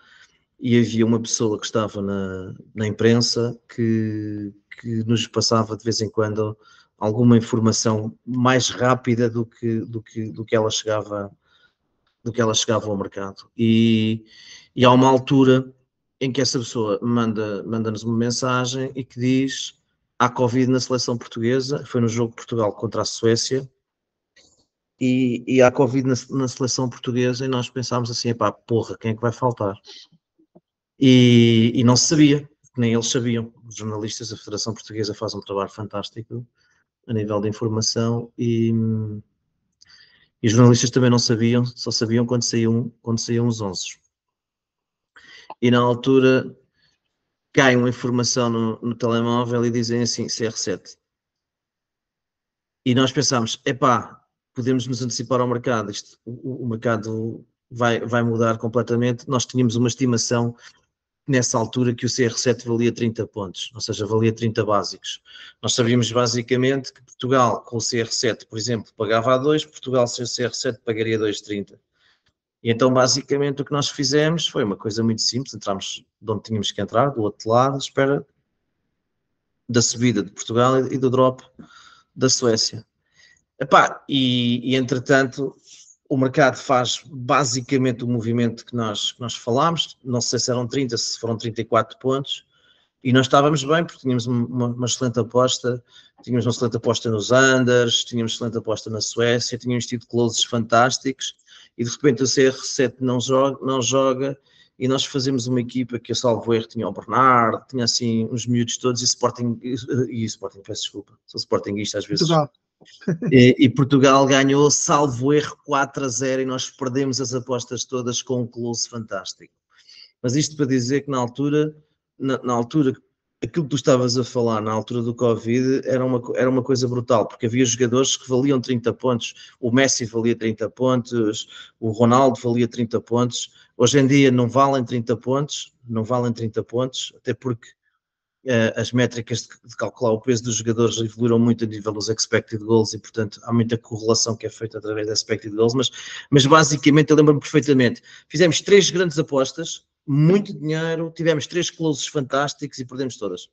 e havia uma pessoa que estava na imprensa que nos passava de vez em quando alguma informação mais rápida do que ela chegava ao mercado. E há uma altura em que essa pessoa manda-nos uma mensagem e que diz: há Covid na seleção portuguesa, foi no jogo de Portugal contra a Suécia, e há Covid na seleção portuguesa, e nós pensámos assim: epá, porra, quem é que vai faltar? E não se sabia, nem eles sabiam. Os jornalistas, a Federação Portuguesa faz um trabalho fantástico a nível de informação, e os jornalistas também não sabiam, só sabiam quando saíam os 11. E na altura cai uma informação no telemóvel e dizem assim, CR7. E nós pensámos, epá, podemos nos antecipar ao mercado. O mercado vai mudar completamente. Nós tínhamos uma estimação nessa altura que o CR7 valia 30 pontos, ou seja, valia 30 básicos. Nós sabíamos basicamente que Portugal com o CR7, por exemplo, pagava a 2, Portugal sem o CR7 pagaria 2,30. E então basicamente o que nós fizemos foi uma coisa muito simples, entramos de onde tínhamos que entrar, do outro lado, à espera da subida de Portugal e do drop da Suécia. E entretanto o mercado faz basicamente o movimento que nós falámos, não sei se eram 30, se foram 34 pontos, e nós estávamos bem porque tínhamos uma excelente aposta, tínhamos uma excelente aposta nos unders, tínhamos uma excelente aposta na Suécia, tínhamos tido closes fantásticos, e de repente o CR7 não joga, e nós fazemos uma equipa que, eu salvo erro, tinha o Bernardo, tinha assim uns miúdos todos, e Sporting, peço desculpa, sou Sportingista às vezes. E Portugal ganhou, salvo erro, 4-0, e nós perdemos as apostas todas com um close fantástico. Mas isto para dizer que na altura, aquilo que tu estavas a falar na altura do Covid era uma coisa brutal, porque havia jogadores que valiam 30 pontos, o Messi valia 30 pontos, o Ronaldo valia 30 pontos, hoje em dia não valem 30 pontos, até porque as métricas de calcular o peso dos jogadores evoluíram muito a nível dos expected goals, e portanto há muita correlação que é feita através da expected goals, mas basicamente eu lembro-me perfeitamente, fizemos 3 grandes apostas, muito dinheiro, tivemos 3 closes fantásticos e perdemos todas.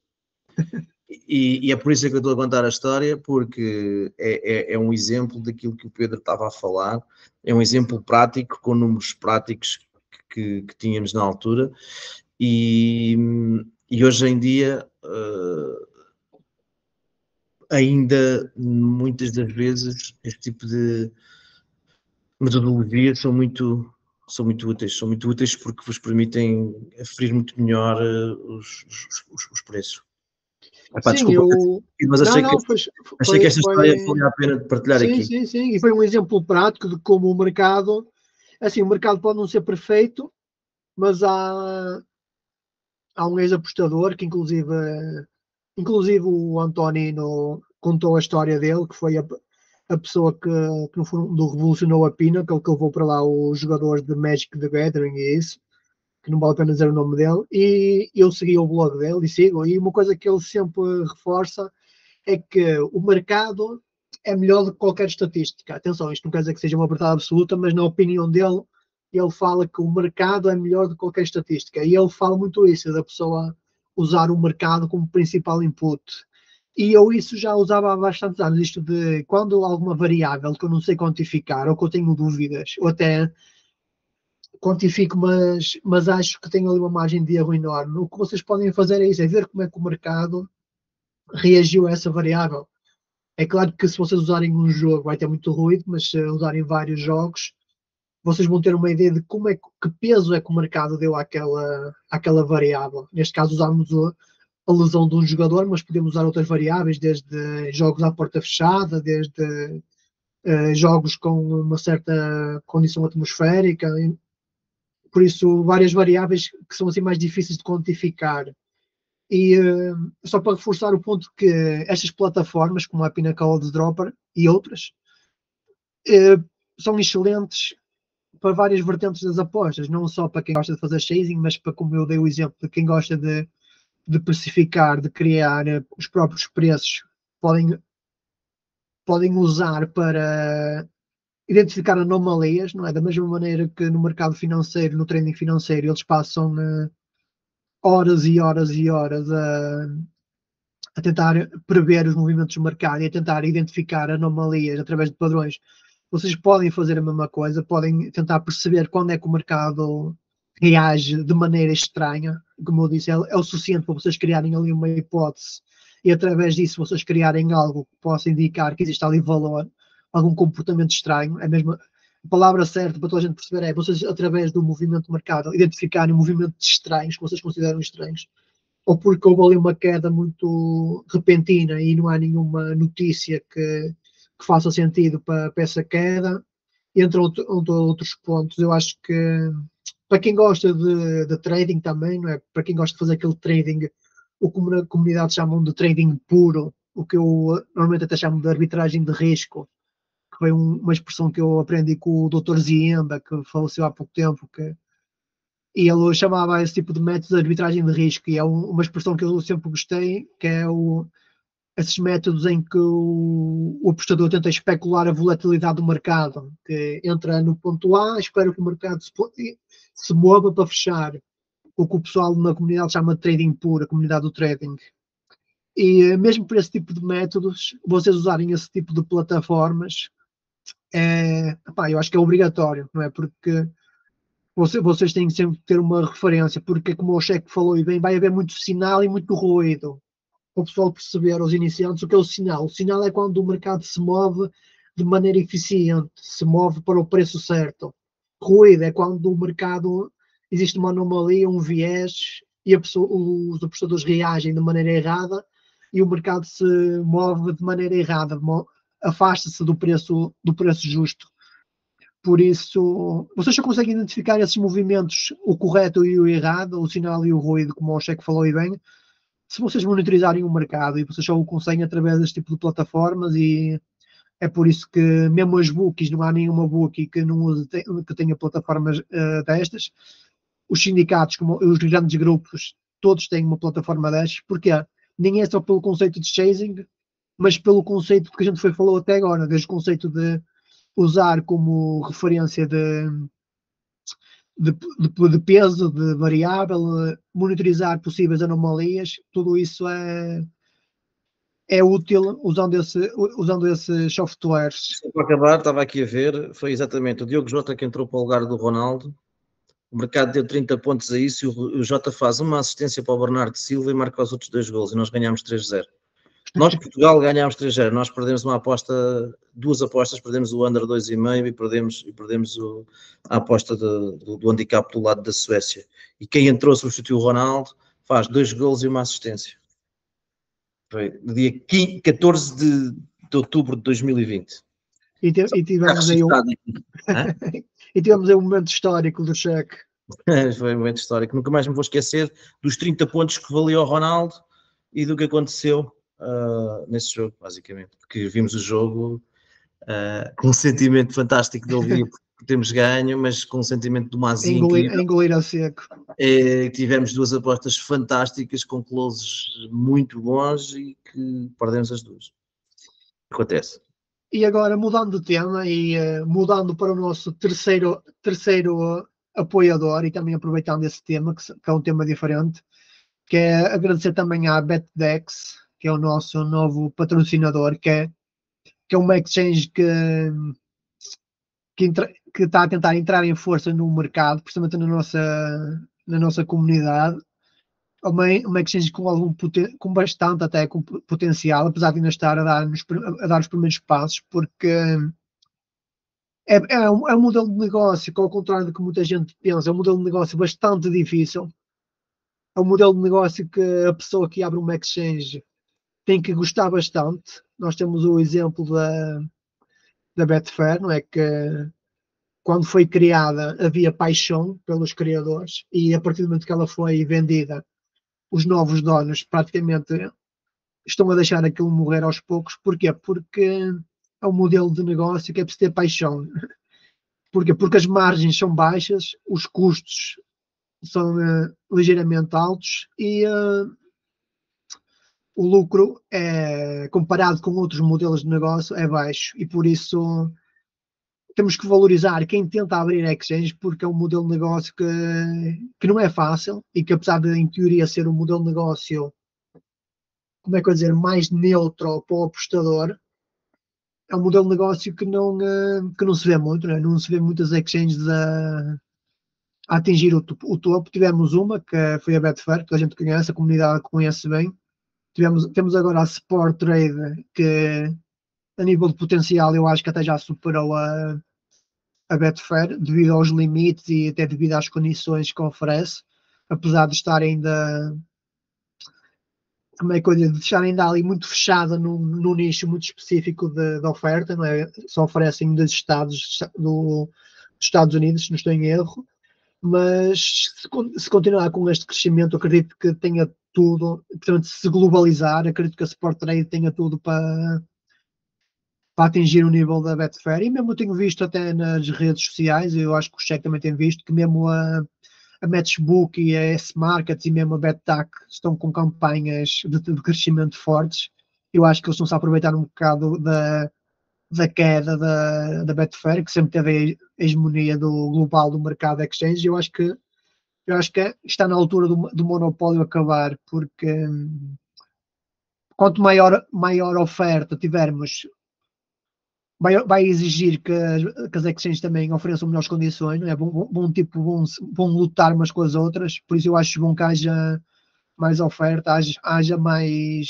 E é por isso que eu estou a contar a história, porque é um exemplo daquilo que o Pedro estava a falar, é um exemplo prático, com números práticos que tínhamos na altura, e hoje em dia ainda muitas das vezes este tipo de metodologias são muito úteis porque vos permitem aferir muito melhor os preços. Desculpa, mas achei que esta história valia a pena de partilhar aqui. Sim, e foi um exemplo prático de como o mercado pode não ser perfeito, mas há um ex-apostador que inclusive o António contou a história dele, que foi a pessoa que no fundo revolucionou a Pinnacle, que levou para lá os jogadores de Magic the Gathering e isso, que não vale a pena dizer o nome dele, e eu segui o blog dele e sigo, e uma coisa que ele sempre reforça é que o mercado é melhor do que qualquer estatística. Atenção, isto não quer dizer que seja uma verdade absoluta, mas na opinião dele, ele fala que o mercado é melhor do que qualquer estatística, e ele fala muito isso, da pessoa usar o mercado como principal input. E eu isso já usava há bastantes anos, isto de quando alguma variável que eu não sei quantificar, ou que eu tenho dúvidas, ou até quantifico, mas acho que tenho ali uma margem de erro enorme. O que vocês podem fazer é isso, é ver como é que o mercado reagiu a essa variável. É claro que se vocês usarem um jogo vai ter muito ruído, mas se usarem vários jogos, vocês vão ter uma ideia de que peso é que o mercado deu àquela variável. Neste caso usámos a lesão de um jogador, mas podemos usar outras variáveis, desde jogos à porta fechada, desde jogos com uma certa condição atmosférica. Por isso, várias variáveis que são assim mais difíceis de quantificar. E só para reforçar o ponto que estas plataformas, como a Pinnacle Odds Dropper e outras, são excelentes para várias vertentes das apostas, não só para quem gosta de fazer chasing, mas para, como eu dei o exemplo, de quem gosta de precificar, de criar os próprios preços, podem usar para identificar anomalias, não é? Da mesma maneira que no mercado financeiro, no trading financeiro, eles passam horas e horas e horas a tentar prever os movimentos do mercado e a tentar identificar anomalias através de padrões. Vocês podem fazer a mesma coisa, podem tentar perceber quando é que o mercado reage de maneira estranha. Como eu disse, é o suficiente para vocês criarem ali uma hipótese e através disso vocês criarem algo que possa indicar que existe ali valor, algum comportamento estranho. É mesmo a palavra certa para toda a gente perceber, é vocês através do movimento do mercado identificarem movimentos estranhos que vocês consideram estranhos, ou porque houve ali uma queda muito repentina e não há nenhuma notícia que faça sentido para essa queda, entre outros pontos. Eu acho que para quem gosta de trading também, não é? Para quem gosta de fazer aquele trading, o que a comunidade chamam de trading puro, o que eu normalmente até chamo de arbitragem de risco, que foi uma expressão que eu aprendi com o Dr. Ziemba, que faleceu há pouco tempo, e ele chamava esse tipo de método de arbitragem de risco, e é uma expressão que eu sempre gostei, que é esses métodos em que o apostador tenta especular a volatilidade do mercado, que entra no ponto A, espera que o mercado se mova para fechar, o que o pessoal na comunidade chama de trading puro, a comunidade do trading. E mesmo por esse tipo de métodos, vocês usarem esse tipo de plataformas, eu acho que é obrigatório, não é? Porque vocês têm que sempre ter uma referência, porque como o Cheque falou e bem, vai haver muito sinal e muito ruído. Para o pessoal perceber, aos iniciantes, o que é o sinal. O sinal é quando o mercado se move de maneira eficiente, se move para o preço certo. Ruído é quando o mercado existe uma anomalia, um viés, e os apostadores reagem de maneira errada e o mercado se move de maneira errada, afasta-se do preço justo. Por isso, vocês só conseguem identificar esses movimentos, o correto e o errado, o sinal e o ruído, como o Cheque falou e bem, se vocês monitorizarem o mercado, e vocês só o conseguem através deste tipo de plataformas, e é por isso que mesmo as bookies, não há nenhuma bookie que não use, que tenha plataformas destas. Os sindicatos, como os grandes grupos, todos têm uma plataforma destas. Porquê? Nem é só pelo conceito de chasing, mas pelo conceito que a gente falou até agora, desde o conceito de usar como referência de peso, de variável, monitorizar possíveis anomalias, tudo isso é útil usando esses softwares. Para acabar, estava aqui a ver, foi exatamente o Diogo Jota que entrou para o lugar do Ronaldo. O mercado deu 30 pontos a isso e o Jota faz uma assistência para o Bernardo Silva e marca os outros 2 gols e nós ganhámos 3-0. Nós, Portugal, ganhámos 3-0. Nós perdemos uma aposta, 2 apostas, perdemos o under 2,5 e perdemos a aposta do handicap do lado da Suécia. E quem entrou substituiu o Ronaldo, faz 2 gols e uma assistência. Foi no dia 14 de outubro de 2020. E tivemos aí e tivemos aí um momento histórico do Cheque. Foi um momento histórico. Nunca mais me vou esquecer dos 30 pontos que valia ao Ronaldo e do que aconteceu nesse jogo, basicamente. Porque vimos o jogo com um sentimento fantástico de ouvir porque temos ganho, mas com um sentimento de uma azia incrível. Engolir a seco. Tivemos 2 apostas fantásticas com closes muito bons e que perdemos as 2. Acontece. E agora, mudando de tema e mudando para o nosso terceiro apoiador, e também aproveitando esse tema, que é um tema diferente, que é agradecer também à BetDex, que é o nosso novo patrocinador, que é uma exchange que está a tentar entrar em força no mercado, principalmente na nossa comunidade. Uma exchange com bastante até com potencial, apesar de ainda estar a dar os primeiros passos, porque é um modelo de negócio que, ao contrário do que muita gente pensa, é um modelo de negócio bastante difícil. É um modelo de negócio que a pessoa que abre uma exchange tem que gostar bastante. Nós temos o exemplo da Betfair, não é? Que quando foi criada havia paixão pelos criadores e a partir do momento que ela foi vendida, os novos donos praticamente estão a deixar aquilo morrer aos poucos. Porquê? Porque é um modelo de negócio que é preciso ter paixão. Porquê? Porque as margens são baixas, os custos são ligeiramente altos e o lucro, comparado com outros modelos de negócio, é baixo. E por isso temos que valorizar quem tenta abrir exchange, porque é um modelo de negócio que não é fácil e que, apesar de, em teoria, ser um modelo de negócio, como é que eu dizer, mais neutro para o apostador, é um modelo de negócio que não se vê muito, né? Não se vê muitas exchanges a atingir o topo. Tivemos uma, que foi a Betfair, que a gente conhece, a comunidade conhece bem. Temos agora a Sport Trade, que a nível de potencial eu acho que até já superou a Betfair, devido aos limites e até devido às condições que oferece, apesar de estar ainda, como é que eu digo, de estar ainda ali muito fechada num nicho muito específico de oferta, não é? Só oferecem dos Estados Unidos, se não estou em erro, mas se continuar com este crescimento, acredito que tenha tudo, portanto, se globalizar, acredito que a Sport Trade tenha tudo para para atingir o nível da Betfair, e mesmo eu tenho visto até nas redes sociais, eu acho que o Cheque também tem visto, que mesmo a Matchbook e a S-Markets e mesmo a BetTac estão com campanhas de crescimento fortes. Eu acho que eles estão-se a aproveitar um bocado da queda da Betfair, que sempre teve a hegemonia global do mercado exchange. Eu acho que está na altura do monopólio acabar, porque quanto maior oferta tivermos, vai exigir que as exchanges também ofereçam melhores condições, não é? Vão lutar umas com as outras, por isso eu acho bom que haja mais oferta, haja mais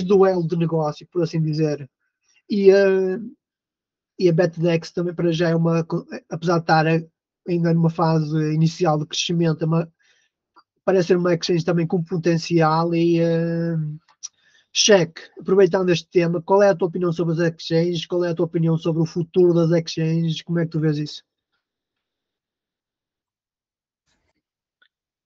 duelo de negócio, por assim dizer. E a BetDex também para já apesar de estar ainda numa fase inicial de crescimento, parece ser uma exchange também com potencial. E Cheque, aproveitando este tema, qual é a tua opinião sobre as exchanges? Qual é a tua opinião sobre o futuro das exchanges? Como é que tu vês isso?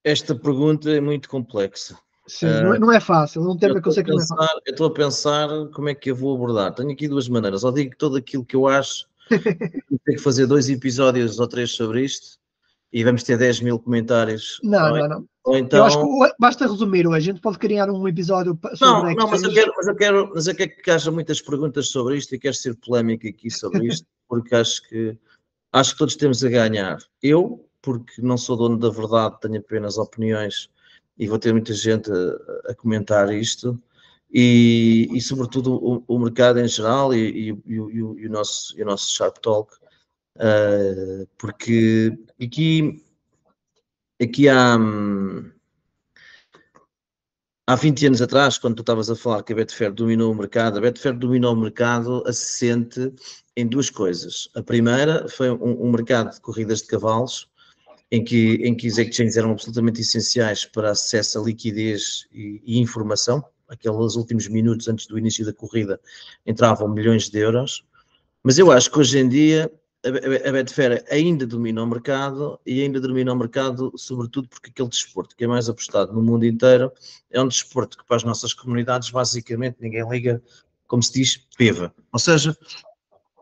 Esta pergunta é muito complexa. Sim, não é fácil, não tem que eu sei que não é fácil. Eu estou a pensar como é que eu vou abordar. Tenho aqui duas maneiras. Ou digo tudo aquilo que eu acho, tenho que fazer 2 episódios ou 3 sobre isto e vamos ter 10 mil comentários. Não. Ou então... Eu acho que basta resumir hoje. A gente pode criar um episódio sobre mas eu quero que haja muitas perguntas sobre isto e quero ser polémico aqui sobre isto, porque acho que todos temos a ganhar. Eu, porque não sou dono da verdade, tenho apenas opiniões e vou ter muita gente a comentar isto, e sobretudo o mercado em geral e o nosso Sharp Talk, porque aqui há 20 anos atrás, quando tu estavas a falar que a Betfair dominou o mercado, a Betfair dominou o mercado assente em 2 coisas. A primeira foi um mercado de corridas de cavalos, em que os exchanges eram absolutamente essenciais para acesso a liquidez e informação. Aqueles últimos minutos antes do início da corrida entravam milhões de euros. Mas eu acho que hoje em dia a Betfair ainda domina o mercado, e ainda domina o mercado sobretudo porque aquele desporto que é mais apostado no mundo inteiro é um desporto que para as nossas comunidades basicamente ninguém liga, como se diz, peva. Ou seja,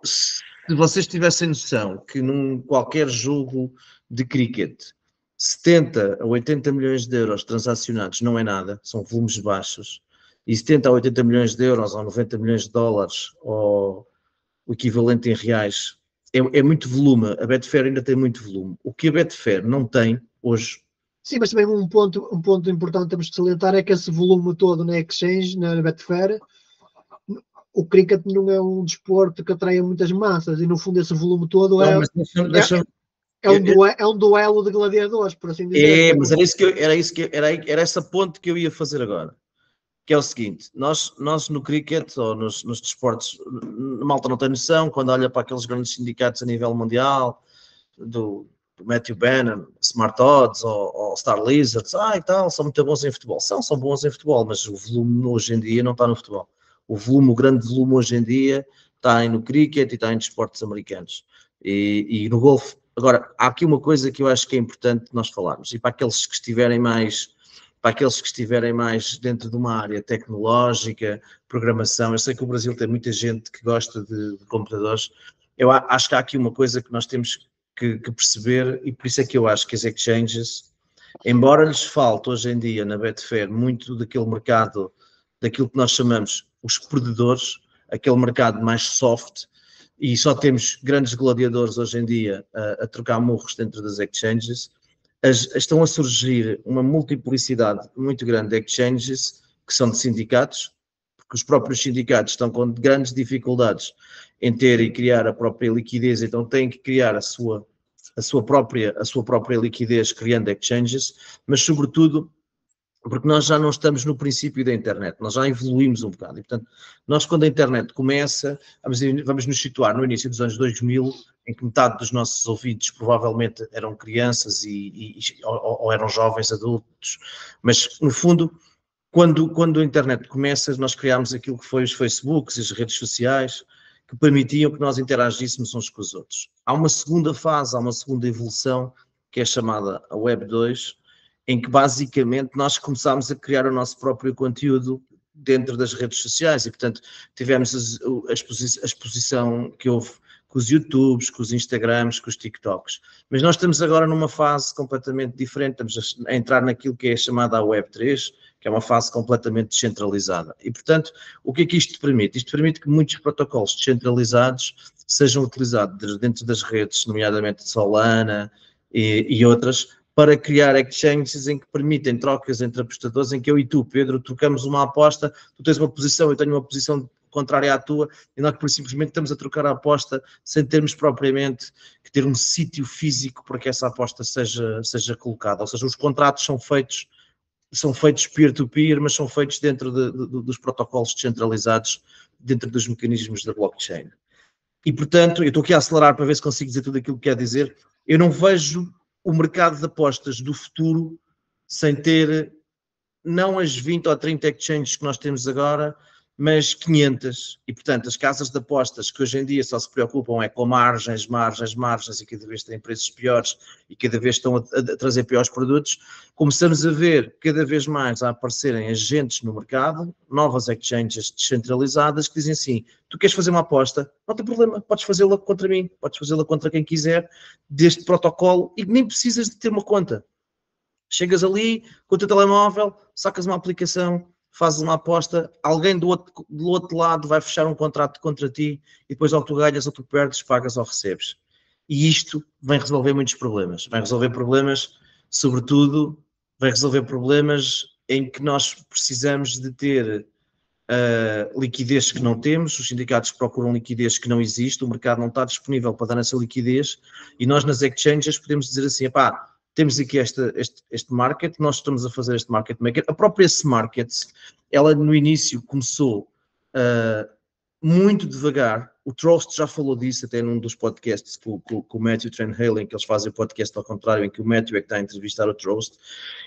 se vocês tivessem noção que num qualquer jogo de cricket 70 a 80 milhões de euros transacionados não é nada, são volumes baixos, e 70 a 80 milhões de euros ou 90 milhões de dólares ou o equivalente em reais é muito volume. A Betfair ainda tem muito volume. O que a Betfair não tem hoje... Sim, mas também um ponto importante que temos de salientar é que esse volume todo na exchange, na Betfair, o cricket não é um desporto que atraia muitas massas, e no fundo esse volume todo é um duelo de gladiadores, por assim dizer. Mas era essa ponte que eu ia fazer agora, que é o seguinte: nós no cricket ou nos desportos, a malta não tem noção, quando olha para aqueles grandes sindicatos a nível mundial, do Matthew Bannon, Smart Odds ou Star Lizards, e tal, são muito bons em futebol. São bons em futebol, mas o volume hoje em dia não está no futebol. O grande volume hoje em dia está no cricket e está em desportos americanos. E no golfe. Agora, há aqui uma coisa que eu acho que é importante nós falarmos, e para aqueles que estiverem mais dentro de uma área tecnológica, programação, eu sei que o Brasil tem muita gente que gosta de computadores, eu acho que há aqui uma coisa que nós temos que perceber, e por isso é que eu acho que as exchanges, embora lhes falte hoje em dia na Betfair muito daquele mercado, daquilo que nós chamamos os perdedores, aquele mercado mais soft, e só temos grandes gladiadores hoje em dia a trocar murros dentro das exchanges, estão a surgir uma multiplicidade muito grande de exchanges que são de sindicatos, porque os próprios sindicatos estão com grandes dificuldades em ter e criar a própria liquidez, então têm que criar a sua própria liquidez criando exchanges, mas sobretudo porque nós já não estamos no princípio da internet, nós já evoluímos um bocado, e portanto, nós quando a internet começa, vamos nos situar no início dos anos 2000, em que metade dos nossos ouvintes provavelmente eram crianças ou eram jovens adultos, mas no fundo, quando a internet começa, nós criámos aquilo que foi os Facebooks e as redes sociais, que permitiam que nós interagíssemos uns com os outros. Há uma segunda fase, há uma segunda evolução, que é chamada a Web 2, em que basicamente nós começámos a criar o nosso próprio conteúdo dentro das redes sociais e, portanto, tivemos a exposição que houve com os YouTubes, com os Instagrams, com os TikToks. Mas nós estamos agora numa fase completamente diferente, estamos a entrar naquilo que é chamada a Web3, que é uma fase completamente descentralizada. E, portanto, o que é que isto permite? Isto permite que muitos protocolos descentralizados sejam utilizados dentro das redes, nomeadamente Solana e outras, para criar exchanges em que permitem trocas entre apostadores, em que eu e tu, Pedro, trocamos uma aposta, tu tens uma posição, eu tenho uma posição contrária à tua, e nós simplesmente estamos a trocar a aposta sem termos propriamente que ter um sítio físico para que essa aposta seja colocada. Ou seja, os contratos são feitos peer-to-peer, mas são feitos dentro dos protocolos descentralizados, dentro dos mecanismos da blockchain. E, portanto, eu estou aqui a acelerar para ver se consigo dizer tudo aquilo que quer dizer. Eu não vejo o mercado de apostas do futuro sem ter não as 20 ou 30 exchanges que nós temos agora, mas 500. E, portanto, as casas de apostas que hoje em dia só se preocupam é com margens, e cada vez têm preços piores e cada vez estão a trazer piores produtos, começamos a ver cada vez mais a aparecerem agentes no mercado, novas exchanges descentralizadas que dizem assim, tu queres fazer uma aposta? Não tem problema, podes fazê-la contra mim, podes fazê-la contra quem quiser, deste protocolo, e nem precisas de ter uma conta. Chegas ali com o teu telemóvel, sacas uma aplicação, fazes uma aposta, alguém do outro lado vai fechar um contrato contra ti e depois ou tu ganhas ou tu perdes, pagas ou recebes. E isto vai resolver muitos problemas. Vai resolver problemas, sobretudo, vai resolver problemas em que nós precisamos de ter liquidez que não temos, os sindicatos procuram liquidez que não existe, o mercado não está disponível para dar essa liquidez e nós nas exchanges podemos dizer assim, pá, temos aqui este market, nós estamos a fazer este market maker. A própria S-Market, ela no início começou muito devagar. O Trost já falou disso até num dos podcasts com o Matthew Trenhalen, que eles fazem o podcast ao contrário, em que o Matthew é que está a entrevistar o Trost.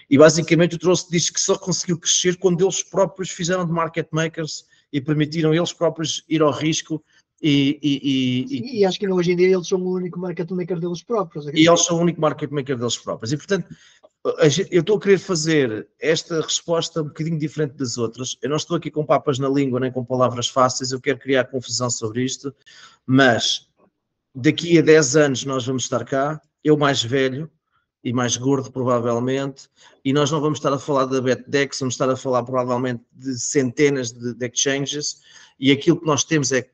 E basicamente o Trost diz que só conseguiu crescer quando eles próprios fizeram de market makers e permitiram eles próprios ir ao risco. E acho que hoje em dia eles são o único market maker deles próprios. E eles são o único market maker deles próprios. E, portanto, eu estou a querer fazer esta resposta um bocadinho diferente das outras. Eu não estou aqui com papas na língua, nem com palavras fáceis. Eu quero criar confusão sobre isto. Mas, daqui a 10 anos nós vamos estar cá. Eu mais velho e mais gordo, provavelmente. E nós não vamos estar a falar da BetDex. Vamos estar a falar, provavelmente, de centenas de exchanges. E aquilo que nós temos é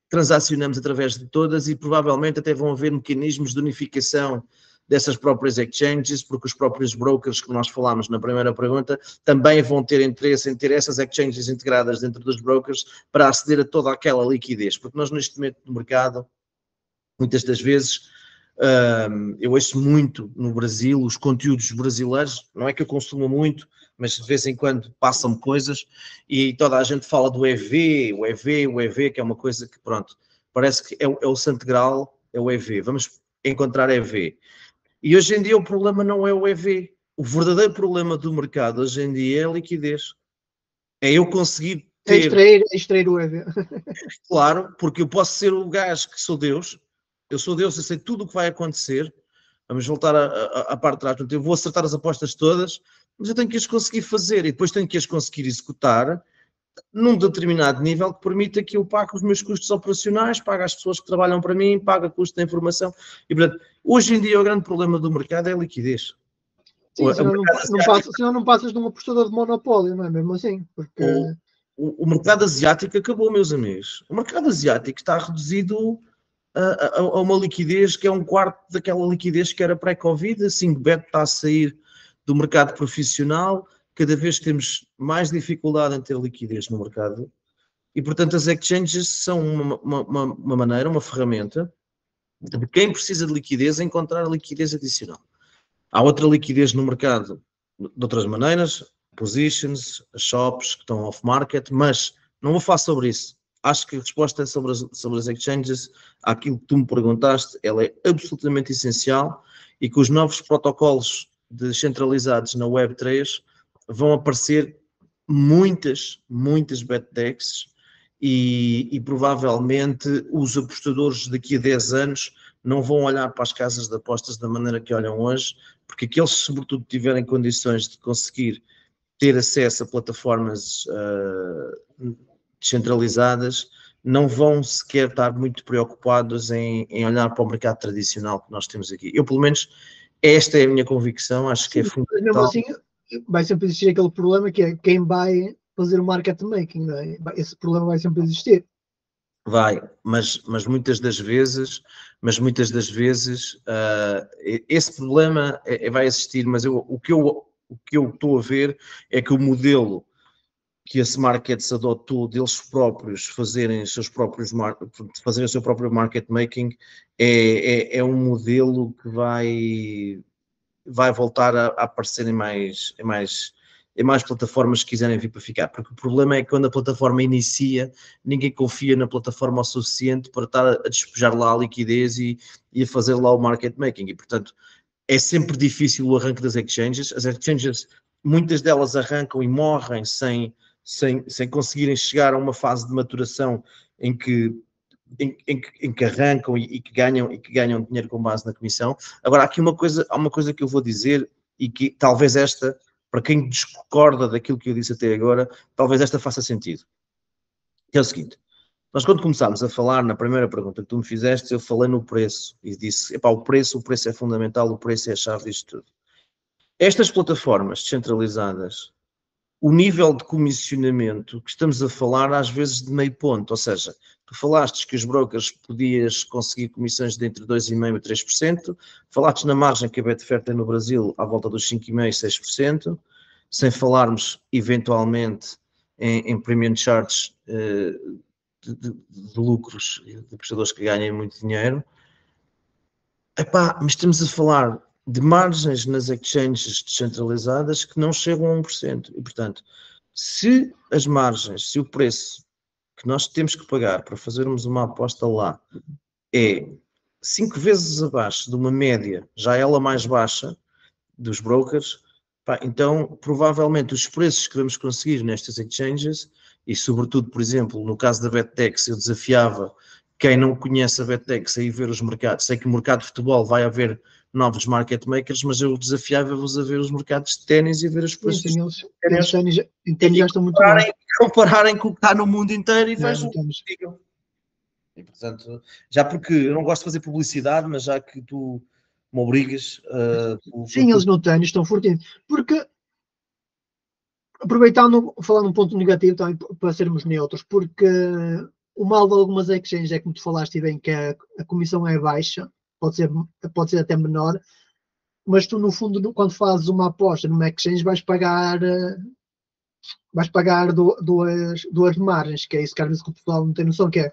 transacionamos através de todas e provavelmente até vão haver mecanismos de unificação dessas próprias exchanges, porque os próprios brokers que nós falámos na primeira pergunta também vão ter interesse em ter essas exchanges integradas dentro dos brokers para aceder a toda aquela liquidez, porque nós neste momento no mercado, muitas das vezes, eu ouço muito no Brasil, os conteúdos brasileiros, não é que eu consumo muito, mas de vez em quando passam-me coisas e toda a gente fala do EV, o EV, que é uma coisa que, pronto, parece que é o santo grau, é o EV, vamos encontrar EV. E hoje em dia o problema não é o EV, o verdadeiro problema do mercado hoje em dia é a liquidez. É eu conseguir ter... extrair o EV. Claro, porque eu posso ser o gajo que sou Deus, eu sou Deus, eu sei tudo o que vai acontecer, vamos voltar à parte de trás, eu vou acertar as apostas todas, mas eu tenho que as conseguir fazer e depois tenho que as conseguir executar num determinado nível que permita que eu pague os meus custos operacionais, pague as pessoas que trabalham para mim, pague o custo da informação. E, portanto, hoje em dia o grande problema do mercado é a liquidez. Sim, senão não passas de um apostador de monopólio, não é mesmo assim? Porque... O mercado asiático acabou, meus amigos. O mercado asiático está reduzido a uma liquidez que é um quarto daquela liquidez que era pré-Covid. A Singbet está a sair do mercado profissional, cada vez temos mais dificuldade em ter liquidez no mercado e, portanto, as exchanges são uma maneira, uma ferramenta de quem precisa de liquidez encontrar liquidez adicional. Há outra liquidez no mercado de outras maneiras, positions, shops que estão off-market, mas não vou falar sobre isso. Acho que a resposta é sobre as exchanges, àquilo que tu me perguntaste, ela é absolutamente essencial e que os novos protocolos descentralizados na Web3 vão aparecer muitas BetDex e provavelmente os apostadores daqui a 10 anos não vão olhar para as casas de apostas da maneira que olham hoje, porque aqueles, sobretudo, tiverem condições de conseguir ter acesso a plataformas descentralizadas, não vão sequer estar muito preocupados em olhar para o mercado tradicional que nós temos aqui. Eu, pelo menos, esta é a minha convicção, acho que é fundamental. Mesmo assim, vai sempre existir aquele problema que é quem vai fazer o market making, não é? Esse problema vai sempre existir. Vai, mas muitas das vezes, esse problema vai existir, mas o que eu estou a ver é que o modelo que a Smartcats adotou deles próprios fazerem o seu próprio market making é um modelo que vai voltar a aparecer em mais plataformas que quiserem vir para ficar, porque o problema é que quando a plataforma inicia, ninguém confia na plataforma o suficiente para estar a despejar lá a liquidez e a fazer lá o market making, e portanto é sempre difícil o arranque das exchanges. As exchanges, muitas delas arrancam e morrem sem conseguirem chegar a uma fase de maturação em que arrancam e que ganham dinheiro com base na comissão. Agora, há uma coisa que eu vou dizer, e que talvez esta, para quem discorda daquilo que eu disse até agora, talvez esta faça sentido. Que é o seguinte: nós, quando começámos a falar, na primeira pergunta que tu me fizeste, eu falei no preço e disse, o preço é fundamental, o preço é a chave disto tudo. Estas plataformas descentralizadas, o nível de comissionamento que estamos a falar, às vezes de meio ponto, ou seja, tu falaste que os brokers podias conseguir comissões de entre 2,5% e 3%, falaste na margem que a Betfair tem no Brasil à volta dos 5,5% e 6%, sem falarmos, eventualmente, em premium charges de lucros de prestadores que ganhem muito dinheiro. Mas estamos a falar de margens nas exchanges descentralizadas que não chegam a 1%. E, portanto, se as margens, se o preço que nós temos que pagar para fazermos uma aposta lá é 5 vezes abaixo de uma média, já ela mais baixa, dos brokers, então provavelmente os preços que vamos conseguir nestas exchanges, e sobretudo, por exemplo, no caso da BetDex, eu desafiava quem não conhece a BetDex a ir ver os mercados. Sei que o mercado de futebol vai haver novos market makers, mas eu desafiava-vos a ver os mercados de ténis e a ver os preços. Sim, eles ténis já estão muito bem. Compararem com o que está no mundo inteiro e vejam o que digam. E, portanto, já porque eu não gosto de fazer publicidade, mas já que tu me obrigas... Sim, eles no ténis estão fortinhos. Porque, aproveitando, falando um ponto negativo também, para sermos neutros, porque o mal de algumas exchanges é, como tu falaste bem, que a comissão é baixa, pode ser até menor, mas tu, no fundo, quando fazes uma aposta numa exchange, vais pagar duas margens, que é isso que às vezes o pessoal não tem noção, que é,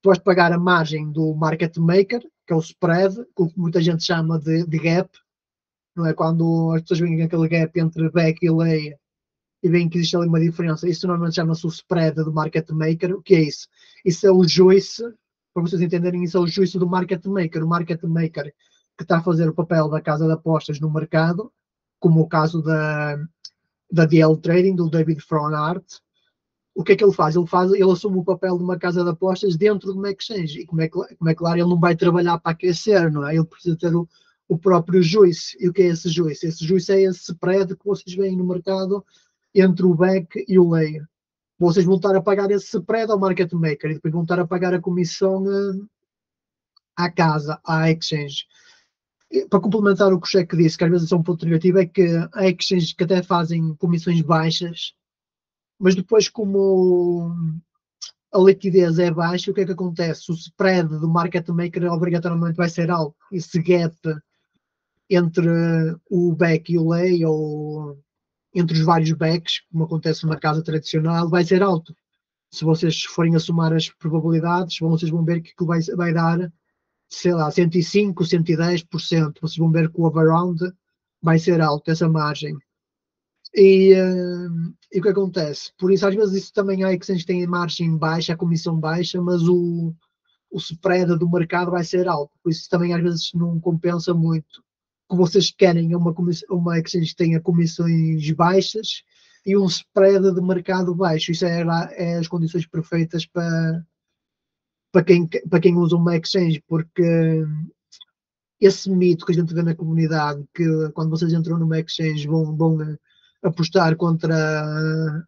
tu vais pagar a margem do market maker, que é o spread, que muita gente chama de gap, não é? Quando as pessoas veem aquele gap entre back e lay e veem que existe ali uma diferença, isso normalmente chama-se o spread do market maker. O que é isso? Isso é o juízo, para vocês entenderem, isso é o juízo do market maker. O market maker que está a fazer o papel da casa de apostas no mercado, como o caso da DL Trading, do David Fronart. O que é que ele faz? Ele assume o papel de uma casa de apostas dentro de uma exchange. E como é claro, ele não vai trabalhar para aquecer, não é? Ele precisa ter o próprio juízo. E o que é esse juízo? Esse juízo é esse spread que vocês veem no mercado entre o back e o lay. Vocês vão estar a pagar esse spread ao market maker e depois vão estar a pagar a comissão à casa, à exchange. E, para complementar o que o Cheque disse, que às vezes é um ponto negativo, é que há exchanges que até fazem comissões baixas, mas depois, como a liquidez é baixa, o que é que acontece? O spread do market maker obrigatoriamente vai ser alto. Esse gap entre o back e o lay, ou entre os vários backs, como acontece numa casa tradicional, vai ser alto. Se vocês forem a somar as probabilidades, vocês vão ver que aquilo vai dar, sei lá, 105%, 110%. Vocês vão ver que o overround vai ser alto, essa margem. E o que acontece? Por isso, às vezes, isso também há exchanges que têm a margem baixa, a comissão baixa, mas o spread do mercado vai ser alto. Por isso, também às vezes não compensa muito. O que vocês querem é uma exchange que tenha comissões baixas e um spread de mercado baixo. Isso é as condições perfeitas para quem usa uma exchange, porque esse mito que a gente vê na comunidade, que quando vocês entram numa exchange vão apostar contra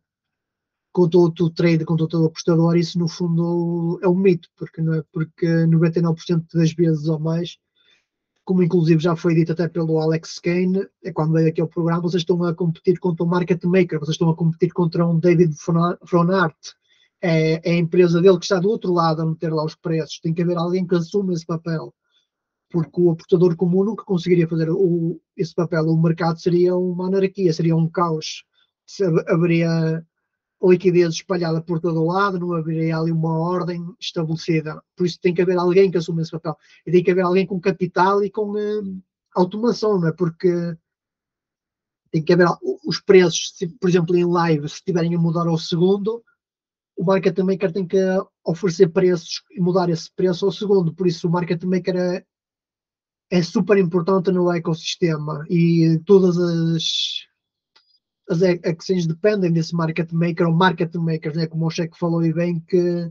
o trader, contra o apostador, isso no fundo é um mito, porque, não é? Porque 99% das vezes ou mais, como inclusive já foi dito até pelo Alex Kane, é quando veio aqui ao programa, vocês estão a competir contra um market maker, vocês estão a competir contra um David Fronart, é a empresa dele que está do outro lado a meter lá os preços, tem que haver alguém que assuma esse papel, porque o apostador comum nunca conseguiria fazer esse papel, o mercado seria uma anarquia, seria um caos, haveria liquidez espalhada por todo o lado, não haveria ali uma ordem estabelecida. Por isso tem que haver alguém que assuma esse papel. E tem que haver alguém com capital e com automação, não é? Porque tem que haver os preços, por exemplo, em live, se estiverem a mudar ao segundo, o market maker tem que oferecer preços e mudar esse preço ao segundo. Por isso o market maker é super importante no ecossistema e todas as exchanges dependem desse market maker ou market makers, né? Como o Cheque falou e bem, que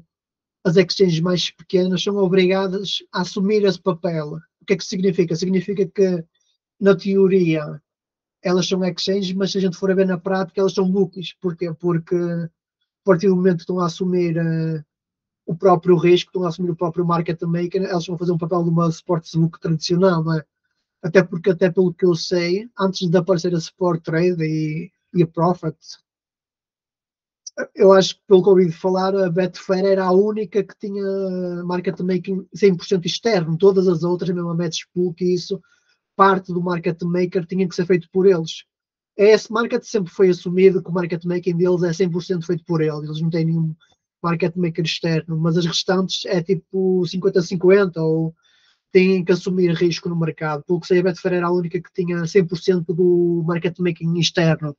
as exchanges mais pequenas são obrigadas a assumir esse papel. O que é que significa? Significa que, na teoria, elas são exchanges, mas se a gente for a ver na prática, elas são bookies. Porquê? Porque a partir do momento que estão a assumir o próprio risco, estão a assumir o próprio market maker, elas vão fazer um papel de uma sportsbook tradicional, não é? Até porque, até pelo que eu sei, antes de aparecer a Sport Trade e a Profit, eu acho que pelo que ouvi falar, a Betfair era a única que tinha market making 100% externo. Todas as outras, mesmo a Matchbook e isso, parte do market maker tinha que ser feito por eles. Esse market sempre foi assumido que o market making deles é 100% feito por eles. Eles não têm nenhum market maker externo, mas as restantes é tipo 50-50 ou têm que assumir risco no mercado. Pelo que sei, a Betfair era a única que tinha 100% do market making externo.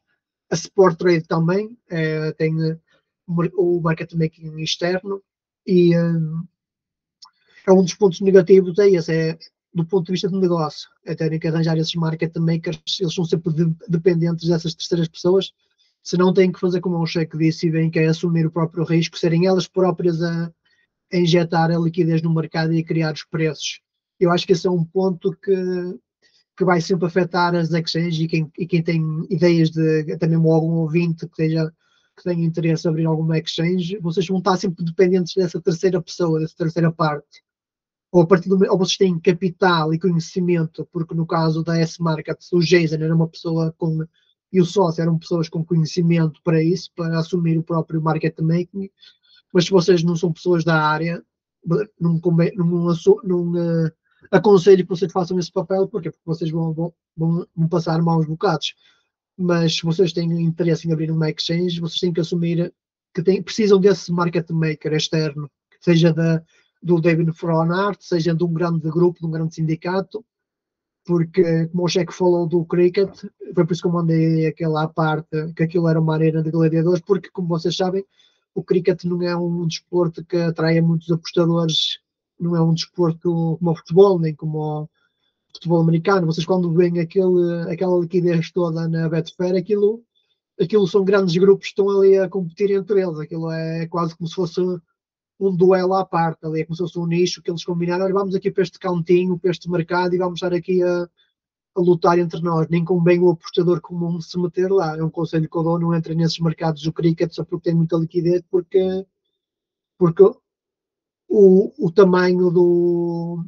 A Sport Trade também tem o market making externo e é um dos pontos negativos do ponto de vista do negócio, é terem que arranjar esses market makers, eles são sempre dependentes dessas terceiras pessoas, senão têm que fazer como o Cheque disse e bem, que é assumir o próprio risco, serem elas próprias a injetar a liquidez no mercado e a criar os preços. Eu acho que esse é um ponto que vai sempre afetar as exchanges e quem tem ideias de, até mesmo algum ouvinte que tenha interesse em abrir alguma exchange, vocês vão estar sempre dependentes dessa terceira pessoa, dessa terceira parte. Ou a partir do ou vocês têm capital e conhecimento, porque no caso da S-Market, o Jason era uma pessoa e o sócio eram pessoas com conhecimento para isso, para assumir o próprio market making, mas se vocês não são pessoas da área, não aconselho que vocês façam esse papel, porque vocês vão passar maus bocados. Mas se vocês têm interesse em abrir uma exchange, vocês têm que assumir que precisam desse market maker externo, seja do David Fronart, seja de um grande grupo, de um grande sindicato, porque, como o Cheque falou do cricket, foi por isso que eu mandei aquela parte, que aquilo era uma arena de gladiadores, porque, como vocês sabem, o cricket não é um desporto que atrai muitos apostadores, não é um desporto como o futebol, nem como o futebol americano. Vocês quando veem aquela liquidez toda na Betfair, aquilo são grandes grupos que estão ali a competir entre eles. Aquilo é quase como se fosse um duelo à parte, ali é como se fosse um nicho que eles combinaram. Olha, vamos aqui para este cantinho, para este mercado e vamos estar aqui a lutar entre nós. Nem convém o apostador comum se meter lá. É um conselho que eu dou, não entra nesses mercados do cricket só porque tem muita liquidez, porque o tamanho do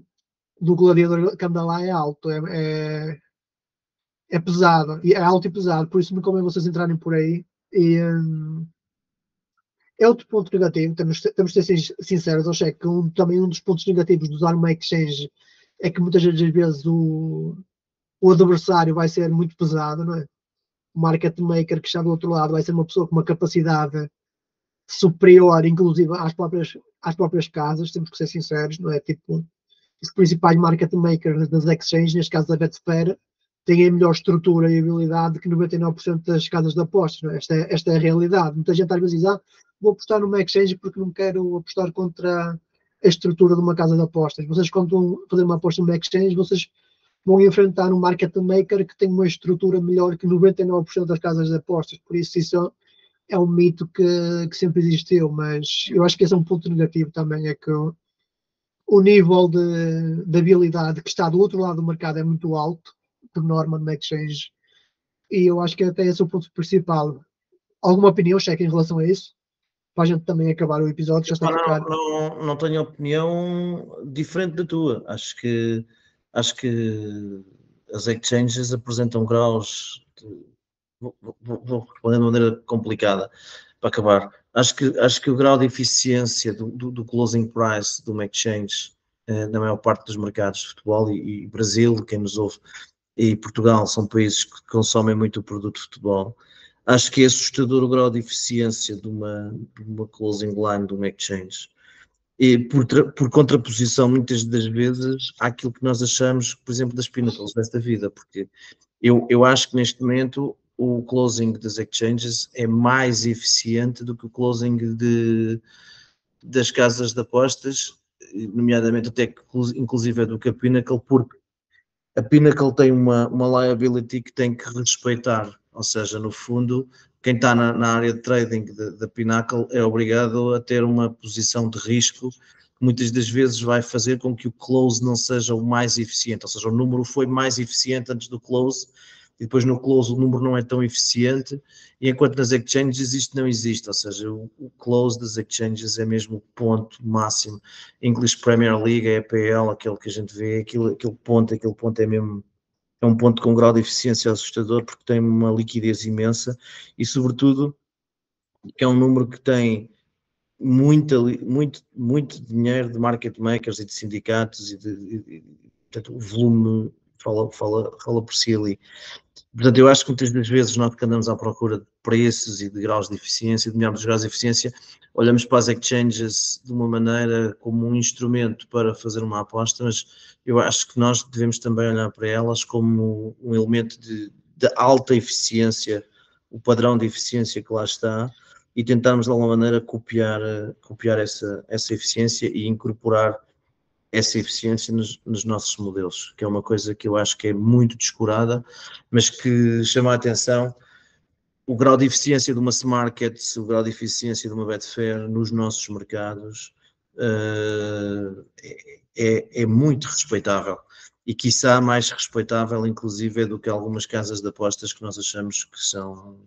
gladiador que anda lá é alto, é pesado, é alto e pesado, por isso não convém vocês entrarem por aí. E é outro ponto negativo, temos de ser sinceros, eu sei que também um dos pontos negativos de usar uma exchange é que muitas vezes o adversário vai ser muito pesado, não é? O market maker que está do outro lado vai ser uma pessoa com uma capacidade superior, inclusive às próprias casas, temos que ser sinceros, não é? Tipo, os principais market makers das exchanges, neste caso da Betfair, têm a melhor estrutura e habilidade que 99% das casas de apostas. Não é? Esta é a realidade. Muita gente às vezes diz, vou apostar numa exchange porque não quero apostar contra a estrutura de uma casa de apostas. Vocês, quando vão fazer uma aposta numa exchange, vocês vão enfrentar um market maker que tem uma estrutura melhor que 99% das casas de apostas. Por isso é um mito que sempre existiu, mas eu acho que esse é um ponto negativo também, é que o nível de habilidade que está do outro lado do mercado é muito alto, por norma, no exchange. e eu acho que até esse é o ponto principal. Alguma opinião, Cheque, em relação a isso? Para a gente também acabar o episódio, já está a ficar. Não tenho opinião diferente da tua. Acho que as exchanges apresentam graus. Vou responder de maneira complicada para acabar. Acho que o grau de eficiência do closing price de uma exchange na maior parte dos mercados de futebol, e Brasil, quem nos ouve, e Portugal são países que consomem muito o produto de futebol. Acho que é assustador o grau de eficiência de uma closing line de uma exchange. E por contraposição, muitas das vezes, àquilo que nós achamos, por exemplo, das pinnacles desta vida, porque eu acho que neste momento o closing das exchanges é mais eficiente do que o closing das casas de apostas, nomeadamente até inclusive do que a Pinnacle, porque a Pinnacle tem uma liability que tem que respeitar, ou seja, no fundo, quem está na área de trading da Pinnacle é obrigado a ter uma posição de risco que muitas das vezes vai fazer com que o close não seja o mais eficiente, ou seja, o número foi mais eficiente antes do close, e depois no close o número não é tão eficiente, e enquanto nas exchanges isto não existe, ou seja, o close das exchanges é mesmo o ponto máximo. English Premier League, a EPL, aquele que a gente vê, aquele ponto é mesmo, é um ponto com um grau de eficiência assustador, porque tem uma liquidez imensa e, sobretudo, que é um número que tem muito dinheiro de market makers e de sindicatos portanto, o volume fala por si ali. Portanto, eu acho que muitas das vezes nós que andamos à procura de preços e de graus de eficiência, de melhores graus de eficiência, olhamos para as exchanges de uma maneira como um instrumento para fazer uma aposta, mas eu acho que nós devemos também olhar para elas como um elemento de alta eficiência, o padrão de eficiência que lá está, e tentarmos de alguma maneira copiar essa eficiência e incorporar essa eficiência nos nossos modelos, que é uma coisa que eu acho que é muito descurada, mas que chama a atenção. O grau de eficiência de uma Smartket, o grau de eficiência de uma Betfair nos nossos mercados é muito respeitável, e quiçá mais respeitável inclusive do que algumas casas de apostas que nós achamos que são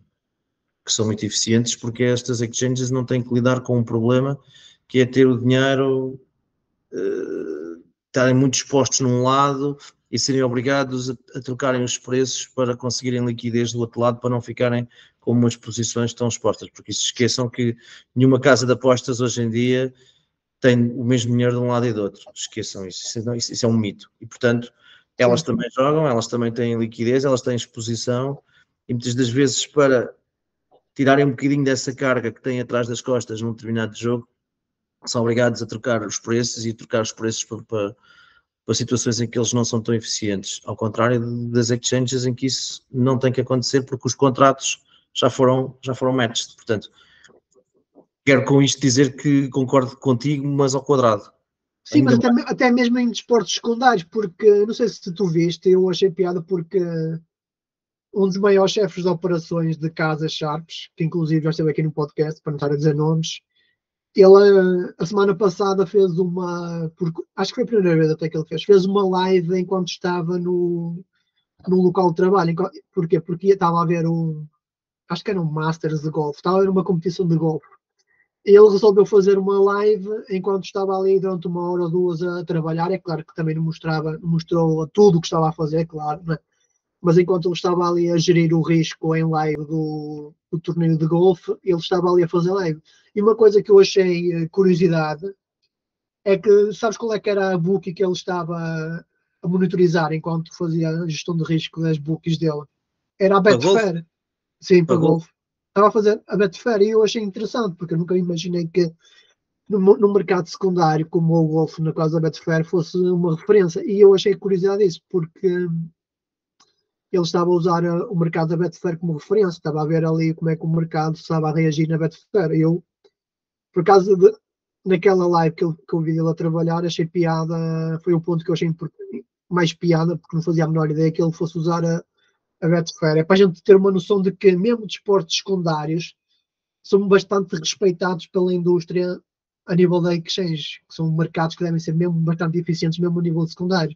muito eficientes, porque estas exchanges não têm que lidar com um problema que é ter o dinheiro estarem muito expostos num lado e serem obrigados a trocarem os preços para conseguirem liquidez do outro lado, para não ficarem com umas posições tão expostas, porque se esqueçam que nenhuma casa de apostas hoje em dia tem o mesmo dinheiro de um lado e do outro. Esqueçam isso, isso é um mito. E, portanto, elas também jogam, elas também têm liquidez, elas têm exposição, e muitas das vezes, para tirarem um bocadinho dessa carga que têm atrás das costas num determinado jogo, são obrigados a trocar os preços, e trocar os preços para situações em que eles não são tão eficientes, ao contrário das exchanges em que isso não tem que acontecer, porque os contratos já foram matched. Portanto, quero com isto dizer que concordo contigo, mas ao quadrado. Sim, mas até mesmo em desportos secundários, porque não sei se tu viste, eu achei piada porque um dos maiores chefes de operações de Casa Sharps, que inclusive já esteve aqui no podcast, para não estar a dizer nomes, ele a semana passada fez acho que foi a primeira vez até que ele fez uma live enquanto estava no local de trabalho. Porquê? Porque estava a ver acho que era um Masters de golfe, estava a ver uma competição de golfe. Ele resolveu fazer uma live enquanto estava ali durante 1 hora ou 2 a trabalhar. É claro que também não mostrou tudo o que estava a fazer, claro, né? Mas enquanto ele estava ali a gerir o risco em live do torneio de golfe, ele estava ali a fazer live. E uma coisa que eu achei curiosidade é que, sabes qual é que era a bookie que ele estava a monitorizar enquanto fazia a gestão de risco das bookies dele? Era a Betfair. Sim, para golfe. Estava a fazer a Betfair, e eu achei interessante, porque eu nunca imaginei que no mercado secundário, como o golfe, na casa da Betfair, fosse uma referência. E eu achei curiosidade disso, porque ele estava a usar o mercado da Betfair como referência, estava a ver ali como é que o mercado estava a reagir na Betfair. Eu, por acaso, naquela live que eu vi ele a trabalhar, achei piada, foi o ponto que eu achei mais piada, porque não fazia a menor ideia que ele fosse usar a Betfair. É para a gente ter uma noção de que mesmo desportos secundários são bastante respeitados pela indústria a nível da exchange, que são mercados que devem ser mesmo bastante eficientes, mesmo a nível secundário.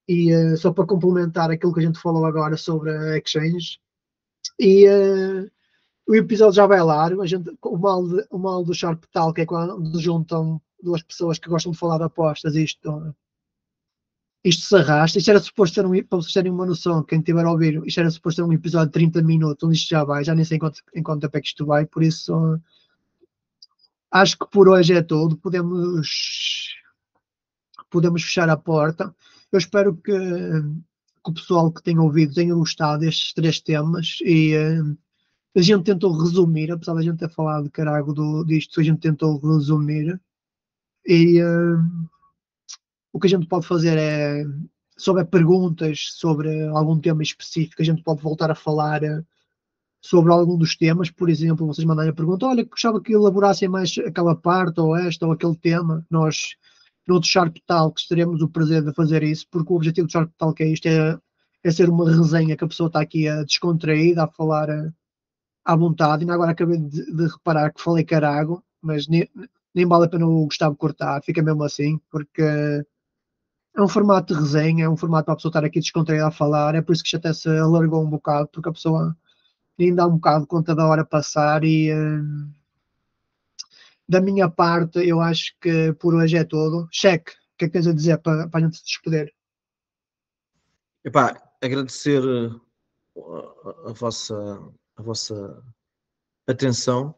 E só para complementar aquilo que a gente falou agora sobre a exchange, E o episódio já vai lá, o mal do Sharp Talk é quando juntam duas pessoas que gostam de falar de apostas, isto se arrasta. Isto era suposto ser para vocês terem uma noção, quem estiver a ouvir, isto era suposto ser um episódio de 30 minutos, onde isto já vai, já nem sei em quanto tempo é que isto vai, por isso acho que por hoje é tudo, podemos fechar a porta. Eu espero que o pessoal que tenha ouvido tenha gostado destes 3 temas e a gente tentou resumir, apesar da gente ter falado de carago disto, a gente tentou resumir e o que a gente pode fazer é, se houver perguntas sobre algum tema específico, a gente pode voltar a falar sobre algum dos temas. Por exemplo, vocês mandarem a pergunta, olha, gostava que elaborassem mais aquela parte, ou esta, ou aquele tema. Nós, no outro Sharp Talk, teremos o prazer de fazer isso, porque o objetivo do Sharp Talk é isto, é ser uma resenha que a pessoa está aqui descontraída, a falar à vontade. E agora acabei de reparar que falei carago, mas nem vale a pena o Gustavo cortar, fica mesmo assim, porque é um formato de resenha, é um formato para a pessoa estar aqui descontraída a falar, é por isso que isto até se alargou um bocado, porque a pessoa nem dá um bocado de conta da hora passar e da minha parte eu acho que por hoje é tudo. Cheque, o que é que tens a dizer para a gente se despedir? Epá, agradecer a vossa atenção,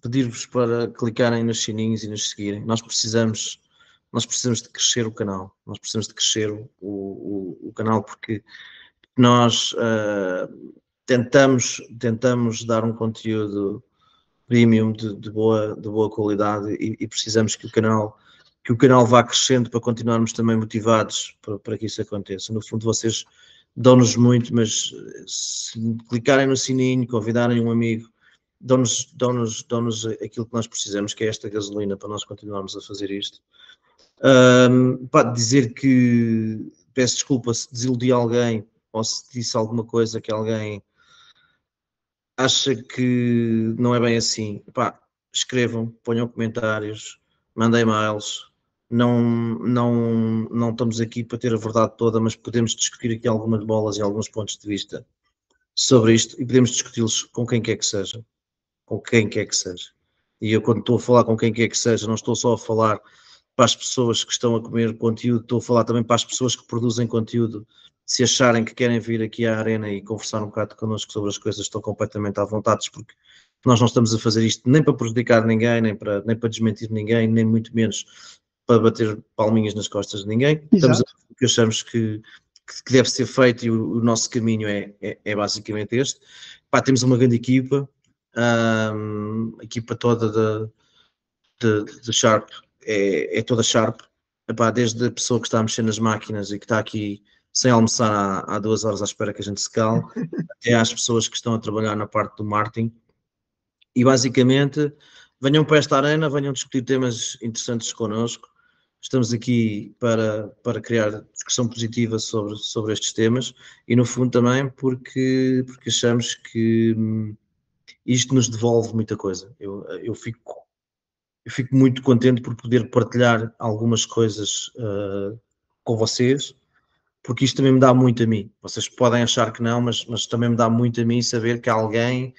pedir-vos para clicarem nos sininhos e nos seguirem. Nós precisamos de crescer o canal, nós precisamos de crescer o canal, porque nós tentamos dar um conteúdo premium de boa qualidade e precisamos que o canal vá crescendo para continuarmos também motivados para que isso aconteça. No fundo, vocês dão-nos muito, mas se clicarem no sininho, convidarem um amigo, dão-nos aquilo que nós precisamos, que é esta gasolina para nós continuarmos a fazer isto. Dizer que peço desculpa se desiludi alguém ou se disse alguma coisa que alguém acha que não é bem assim. Escrevam, ponham comentários, mandem e-mails. Não estamos aqui para ter a verdade toda, mas podemos discutir aqui algumas bolas e alguns pontos de vista sobre isto e podemos discuti-los com quem quer que seja. Com quem quer que seja. E eu, quando estou a falar com quem quer que seja, não estou só a falar para as pessoas que estão a comer conteúdo, estou a falar também para as pessoas que produzem conteúdo. Se acharem que querem vir aqui à arena e conversar um bocado connosco sobre as coisas, estão completamente à vontade, porque nós não estamos a fazer isto nem para prejudicar ninguém, nem para desmentir ninguém, nem muito menos para bater palminhas nas costas de ninguém. Exato. Estamos a fazer o que achamos que deve ser feito e o nosso caminho é basicamente este. Temos uma grande equipa, a equipa toda de Sharp é toda Sharp, desde a pessoa que está a mexer nas máquinas e que está aqui sem almoçar há 2 horas à espera que a gente se cale, até às pessoas que estão a trabalhar na parte do marketing. E basicamente venham para esta arena, venham discutir temas interessantes connosco. Estamos aqui para criar discussão positiva sobre estes temas e no fundo também porque achamos que isto nos devolve muita coisa. Eu fico muito contente por poder partilhar algumas coisas com vocês, porque isto também me dá muito a mim. Vocês podem achar que não, mas também me dá muito a mim saber que alguém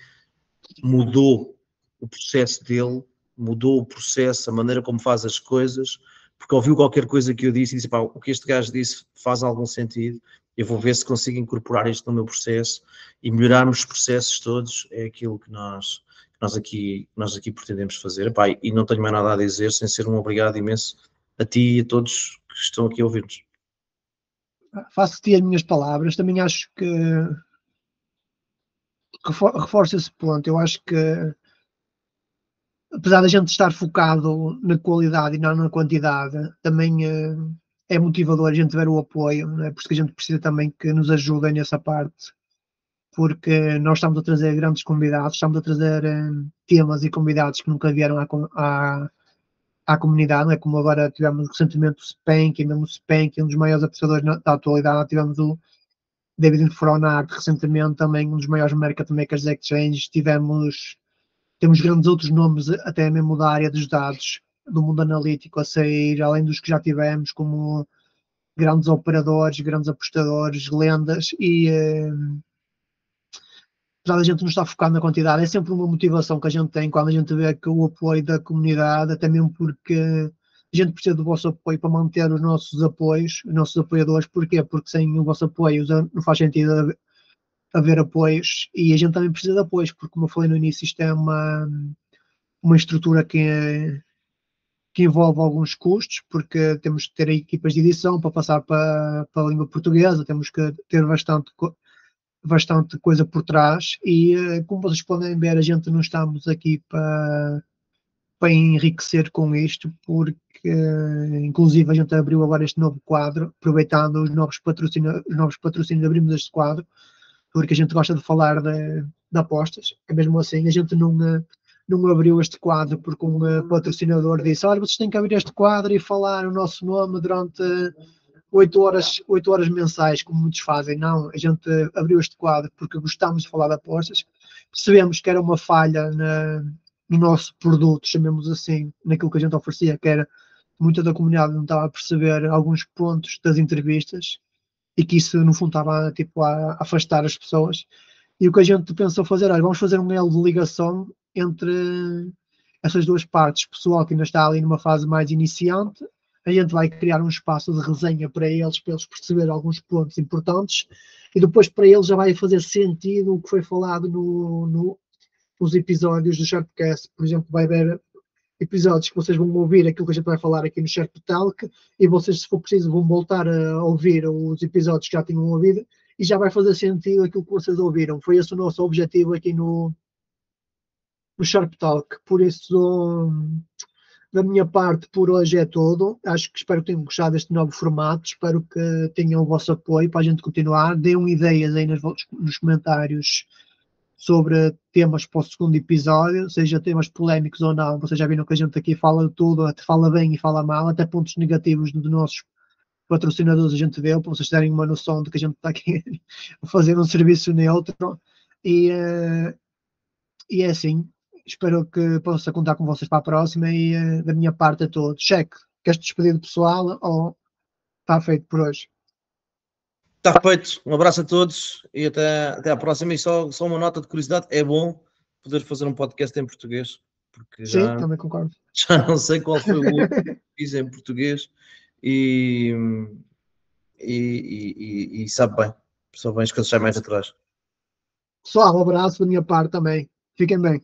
mudou o processo dele, mudou o processo, a maneira como faz as coisas, porque ouviu qualquer coisa que eu disse e disse, o que este gajo disse faz algum sentido, eu vou ver se consigo incorporar isto no meu processo e melhorarmos os processos todos, é aquilo que nós aqui pretendemos fazer. E não tenho mais nada a dizer, sem ser um obrigado imenso a ti e a todos que estão aqui a ouvir-nos. Faço-te as minhas palavras, também acho que reforço esse ponto. Eu acho que apesar da gente estar focado na qualidade e não na quantidade, também é motivador a gente ver o apoio, não é? Por isso que a gente precisa também que nos ajudem nessa parte, porque nós estamos a trazer grandes convidados, estamos a trazer temas e convidados que nunca vieram à comunidade, não é? Como agora tivemos recentemente o Spank, mesmo o Spank, um dos maiores apreciadores da atualidade, tivemos o David Fronard recentemente, também um dos maiores market makers da Exchange, temos grandes outros nomes, até mesmo da área dos dados, do mundo analítico a sair, além dos que já tivemos, como grandes operadores, grandes apostadores, lendas, e apesar da gente não estar focado na quantidade, é sempre uma motivação que a gente tem quando a gente vê que o apoio da comunidade, até mesmo porque a gente precisa do vosso apoio para manter os nossos apoios, os nossos apoiadores. Porquê? Porque sem o vosso apoio não faz sentido haver apoios, e a gente também precisa de apoios, porque, como eu falei no início, isto é uma estrutura que envolve alguns custos, porque temos que ter equipas de edição para passar para a língua portuguesa, temos que ter bastante coisa por trás, e como vocês podem ver, a gente não estamos aqui para enriquecer com isto, porque inclusive a gente abriu agora este novo quadro, aproveitando os novos patrocínios, abrimos este quadro, porque a gente gosta de falar de apostas. É mesmo assim, a gente não abriu este quadro porque um patrocinador disse: olha, vocês têm que abrir este quadro e falar o nosso nome durante 8 horas mensais, como muitos fazem. Não, a gente abriu este quadro porque gostámos de falar de apostas, percebemos que era uma falha no nosso produto, chamemos assim, naquilo que a gente oferecia, que era muita da comunidade não estava a perceber alguns pontos das entrevistas, e que isso no fundo estava tipo a afastar as pessoas. E o que a gente pensou fazer, olha, vamos fazer um elo de ligação entre essas duas partes. Pessoal que ainda está ali numa fase mais iniciante, a gente vai criar um espaço de resenha para eles perceberem alguns pontos importantes, e depois para eles já vai fazer sentido o que foi falado nos episódios do Sharpcast. Por exemplo, vai haver episódios que vocês vão ouvir aquilo que a gente vai falar aqui no Sharp Talk, e vocês, se for preciso, vão voltar a ouvir os episódios que já tinham ouvido, e já vai fazer sentido aquilo que vocês ouviram. Foi esse o nosso objetivo aqui no Sharp Talk. Por isso, da minha parte, por hoje é tudo. Espero que tenham gostado deste novo formato, espero que tenham o vosso apoio para a gente continuar. Deem ideias aí nos comentários sobre temas para o segundo episódio, seja temas polémicos ou não. Vocês já viram que a gente aqui fala de tudo, até fala bem e fala mal, até pontos negativos dos nossos patrocinadores a gente deu, para vocês terem uma noção de que a gente está aqui a fazer um serviço neutro. E é assim, espero que possa contar com vocês para a próxima, e da minha parte é tudo. Cheque, queres despedir do pessoal ou está feito por hoje? Está feito. Um abraço a todos e até à próxima. E só uma nota de curiosidade: é bom poder fazer um podcast em português, porque Sim, também concordo. Já não sei qual foi o último que fiz em português, e sabe bem, só bem as coisas saem mais atrás. Pessoal, um abraço da minha parte também. Fiquem bem.